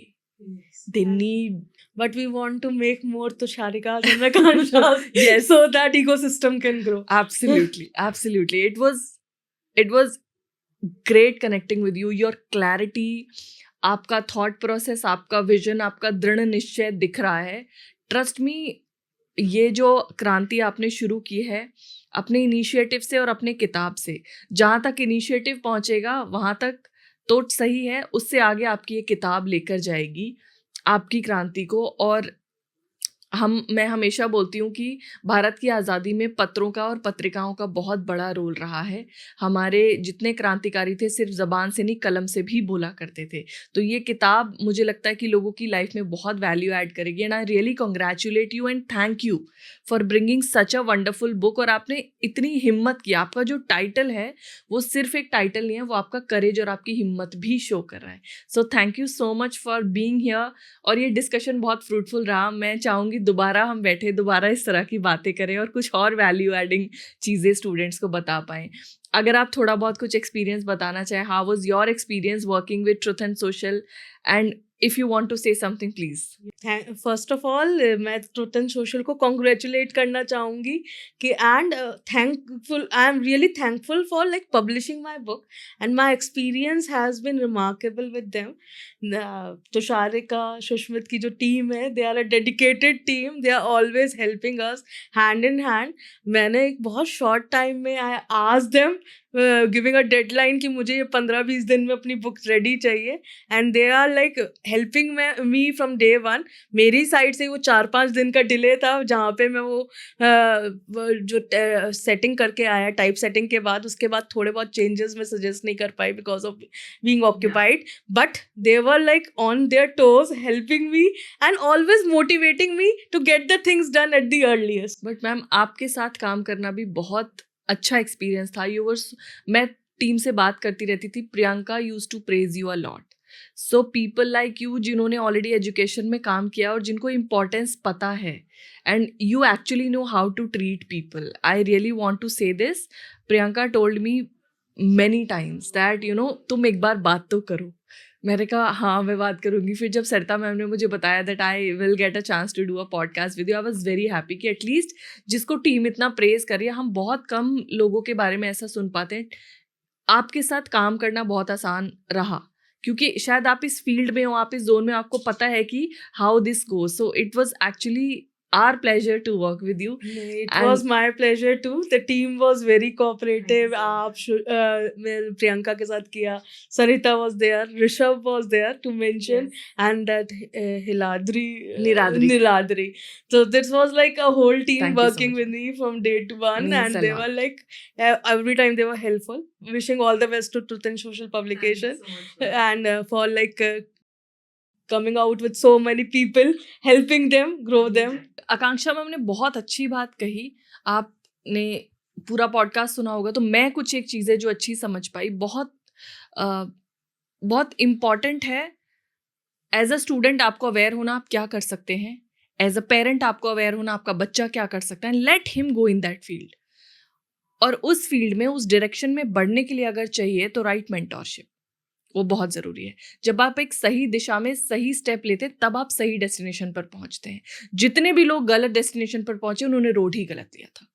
[SPEAKER 1] they need,
[SPEAKER 2] but we want to make more Tusharikas and Akanshas, yes, so that ecosystem can grow.
[SPEAKER 1] absolutely. It was great connecting with you. Your clarity, आपका थॉट प्रोसेस, आपका विजन, आपका दृढ़ निश्चय दिख रहा है। ट्रस्ट मी, ये जो क्रांति आपने शुरू की है अपने इनिशिएटिव से और अपने किताब से, जहाँ तक इनिशिएटिव पहुँचेगा वहाँ तक तो सही है, उससे आगे आपकी ये किताब लेकर जाएगी आपकी क्रांति को। और मैं हमेशा बोलती हूँ कि भारत की आज़ादी में पत्रों का और पत्रिकाओं का बहुत बड़ा रोल रहा है। हमारे जितने क्रांतिकारी थे सिर्फ ज़बान से नहीं, कलम से भी बोला करते थे। तो ये किताब मुझे लगता है कि लोगों की लाइफ में बहुत वैल्यू ऐड करेगी। And I really congratulate you and thank you for bringing such a wonderful book. और आपने इतनी हिम्मत की, आपका जो टाइटल है वो सिर्फ एक टाइटल नहीं है, वो आपका करेज और आपकी हिम्मत भी शो कर रहा है। So thank you so much for being here. और ये डिस्कशन बहुत फ्रूटफुल रहा। मैं चाहूँगी दोबारा हम बैठे, दोबारा इस तरह की बातें करें और कुछ और वैल्यू एडिंग चीज़ें स्टूडेंट्स को बता पाएँ। अगर आप थोड़ा बहुत कुछ एक्सपीरियंस बताना चाहें, how was your experience working with truth and social, and if you want to say something please.
[SPEAKER 2] First of all मैं ट्रुथ एंड सोशल को कॉन्ग्रेचुलेट करना चाहूँगी कि and thankful, I am really thankful for like publishing my book and my experience has been remarkable with them. Tusharika, Sushmit की जो टीम है, they are a dedicated team, they are always helping us hand in hand. मैंने एक बहुत शॉर्ट टाइम में I asked them giving a deadline कि मुझे ये 15-20 दिन में अपनी बुक रेडी चाहिए, and they are like helping me from day one. मेरी साइड से वो 4-5 दिन का डिले था, जहाँ पे मैं वो जो सेटिंग करके आया, टाइप सेटिंग के बाद, उसके बाद थोड़े बहुत चेंजेस मैं सजेस्ट नहीं कर पाई because of being occupied, but they were like on their toes helping me and always motivating me to get the things done at the earliest.
[SPEAKER 1] But ma'am आपके साथ काम करना भी बहुत अच्छा एक्सपीरियंस था। मैं टीम से बात करती रहती थी, Priyanka used to praise you a lot. So people like you जिन्होंने ऑलरेडी एजुकेशन में काम किया और जिनको इम्पोर्टेंस पता है, and you actually know how to treat people. I really want to say this. Priyanka told me many times that तुम एक बार बात तो करो. मैंने कहा हाँ मैं बात करूँगी. फिर जब सरिता मैम ने मुझे बताया that I will get a chance to do a podcast with you, I was very happy कि एटलीस्ट जिसको टीम इतना प्रेज कर रही है, हम बहुत कम लोगों के बारे में ऐसा सुन पाते हैं. आपके साथ काम करना बहुत आसान रहा क्योंकि शायद आप इस फील्ड में हो, आप इस जोन में, आपको पता है कि how this goes. So it was actually our pleasure to work with you.
[SPEAKER 2] It was my pleasure too. The team was very cooperative. मैं प्रियंका के साथ किया. Sarita was there. Rishabh was there to mention.
[SPEAKER 1] Yes.
[SPEAKER 2] And that
[SPEAKER 1] Niradri.
[SPEAKER 2] Niradri. So this was like a whole team
[SPEAKER 1] Thank you so
[SPEAKER 2] working
[SPEAKER 1] much.
[SPEAKER 2] with me from day to one.
[SPEAKER 1] Means
[SPEAKER 2] And
[SPEAKER 1] a
[SPEAKER 2] they
[SPEAKER 1] lot.
[SPEAKER 2] were like, every time they were helpful. Wishing all the best to Truth and Social Publication. And for like coming out with so many people, helping them, grow them.
[SPEAKER 1] Akanksha ma'am ने बहुत अच्छी बात कही. आपने पूरा पॉडकास्ट सुना होगा तो मैं कुछ एक चीज़ें जो अच्छी समझ पाई, बहुत इम्पॉर्टेंट है. एज अ स्टूडेंट आपको अवेयर होना आप क्या कर सकते हैं, एज अ पेरेंट आपको अवेयर होना आपका बच्चा क्या कर सकता है. Let him go in that field. और उस फील्ड में, उस डायरेक्शन में बढ़ने के लिए अगर चाहिए तो राइट मेंटोरशिप वो बहुत ज़रूरी है. जब आप एक सही दिशा में सही स्टेप लेते हैं तब आप सही डेस्टिनेशन पर पहुंचते हैं. जितने भी लोग गलत डेस्टिनेशन पर पहुंचे उन्होंने रोड ही गलत लिया था.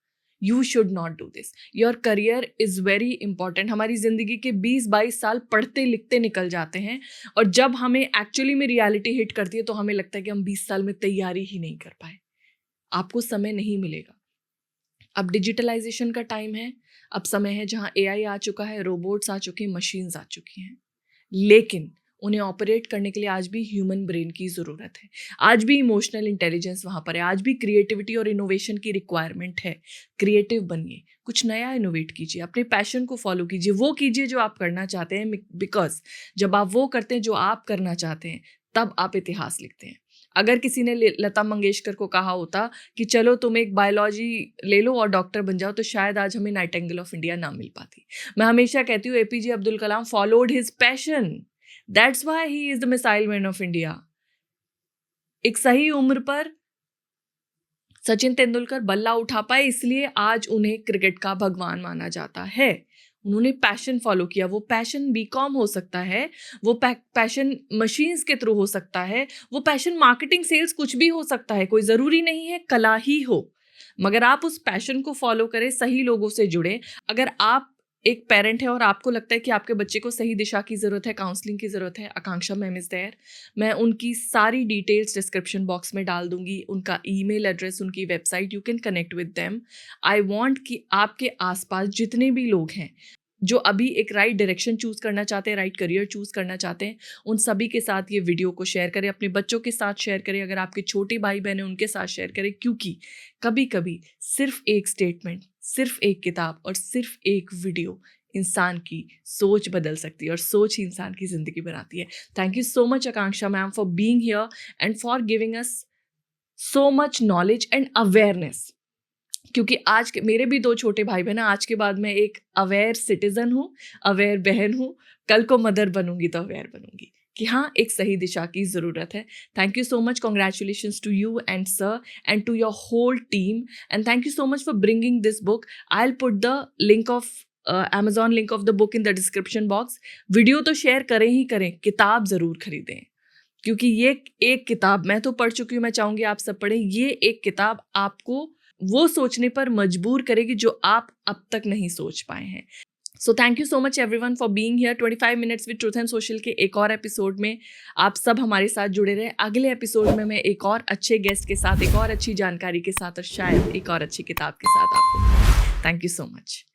[SPEAKER 1] You should not do this. Your career is very important. हमारी ज़िंदगी के 20-22 साल पढ़ते लिखते निकल जाते हैं और जब हमें एक्चुअली में रियलिटी हिट करती है तो हमें लगता है कि हम 20 साल में तैयारी ही नहीं कर पाए. आपको समय नहीं मिलेगा. अब डिजिटलाइजेशन का टाइम है. अब समय है जहाँ AI आ चुका है, रोबोट्स आ चुके हैं, मशीन्स आ चुकी हैं, लेकिन उन्हें ऑपरेट करने के लिए आज भी ह्यूमन ब्रेन की ज़रूरत है. आज भी इमोशनल इंटेलिजेंस वहाँ पर है. आज भी क्रिएटिविटी और इनोवेशन की रिक्वायरमेंट है. क्रिएटिव बनिए, कुछ नया इनोवेट कीजिए, अपने पैशन को फॉलो कीजिए, वो कीजिए जो आप करना चाहते हैं. बिकॉज जब आप वो करते हैं जो आप करना चाहते हैं तब आप इतिहास लिखते हैं. अगर किसी ने लता मंगेशकर को कहा होता कि चलो तुम एक बायोलॉजी ले लो और डॉक्टर बन जाओ तो शायद आज हमें नाइटिंगेल ऑफ इंडिया ना मिल पाती. मैं हमेशा कहती हूँ APJ Abdul Kalam followed his passion, that's why he is the missile man of India. एक सही उम्र पर सचिन तेंदुलकर बल्ला उठा पाए इसलिए आज उन्हें क्रिकेट का भगवान माना जाता है. उन्होंने पैशन फॉलो किया. वो पैशन BCom हो सकता है, वो पैशन मशीन्स के थ्रू हो सकता है, वो पैशन मार्केटिंग सेल्स कुछ भी हो सकता है. कोई ज़रूरी नहीं है कला ही हो, मगर आप उस पैशन को फॉलो करें, सही लोगों से जुड़े. अगर आप एक पेरेंट है और आपको लगता है कि आपके बच्चे को सही दिशा की ज़रूरत है, काउंसलिंग की ज़रूरत है, आकांक्षा मैम इज़ देयर. मैं उनकी सारी डिटेल्स डिस्क्रिप्शन बॉक्स में डाल दूंगी. उनका ईमेल एड्रेस, उनकी website, you can connect with them. I want कि आपके आसपास जितने भी लोग हैं जो अभी एक राइट डायरेक्शन चूज़ करना चाहते हैं, राइट करियर चूज़ करना चाहते हैं, उन सभी के साथ ये वीडियो को शेयर करें. अपने बच्चों के साथ शेयर करें. अगर आपके छोटे भाई बहन हैं उनके साथ शेयर करें. क्योंकि कभी कभी सिर्फ एक स्टेटमेंट, सिर्फ एक किताब और सिर्फ एक वीडियो इंसान की सोच बदल सकती है और सोच ही इंसान की ज़िंदगी बनाती है. Thank you so much Akanksha ma'am for being here and for giving us so much knowledge and awareness. क्योंकि आज के मेरे भी 2 छोटे भाई बहन हैं. आज के बाद मैं एक अवेयर सिटीज़न हूँ, अवेयर बहन हूँ. कल को मदर बनूंगी तो अवेयर बनूंगी कि हाँ एक सही दिशा की ज़रूरत है. Thank you so much. Congratulations to you and sir and to your whole team. And thank you so much for bringing this book. I will put the link of Amazon link of the book in the description box. Video तो शेयर करें ही करें, किताब ज़रूर खरीदें. क्योंकि ये एक किताब मैं तो पढ़ चुकी हूँ, मैं चाहूँगी आप सब पढ़ें. ये एक किताब आपको वो सोचने पर मजबूर करेगी जो आप अब तक नहीं सोच पाए हैं. So thank you so much everyone for being here. 25 minutes with truth and social के एक और एपिसोड में आप सब हमारे साथ जुड़े रहे. अगले एपिसोड में मैं एक और अच्छे गेस्ट के साथ, एक और अच्छी जानकारी के साथ और शायद एक और अच्छी किताब के साथ आपको. Thank you so much.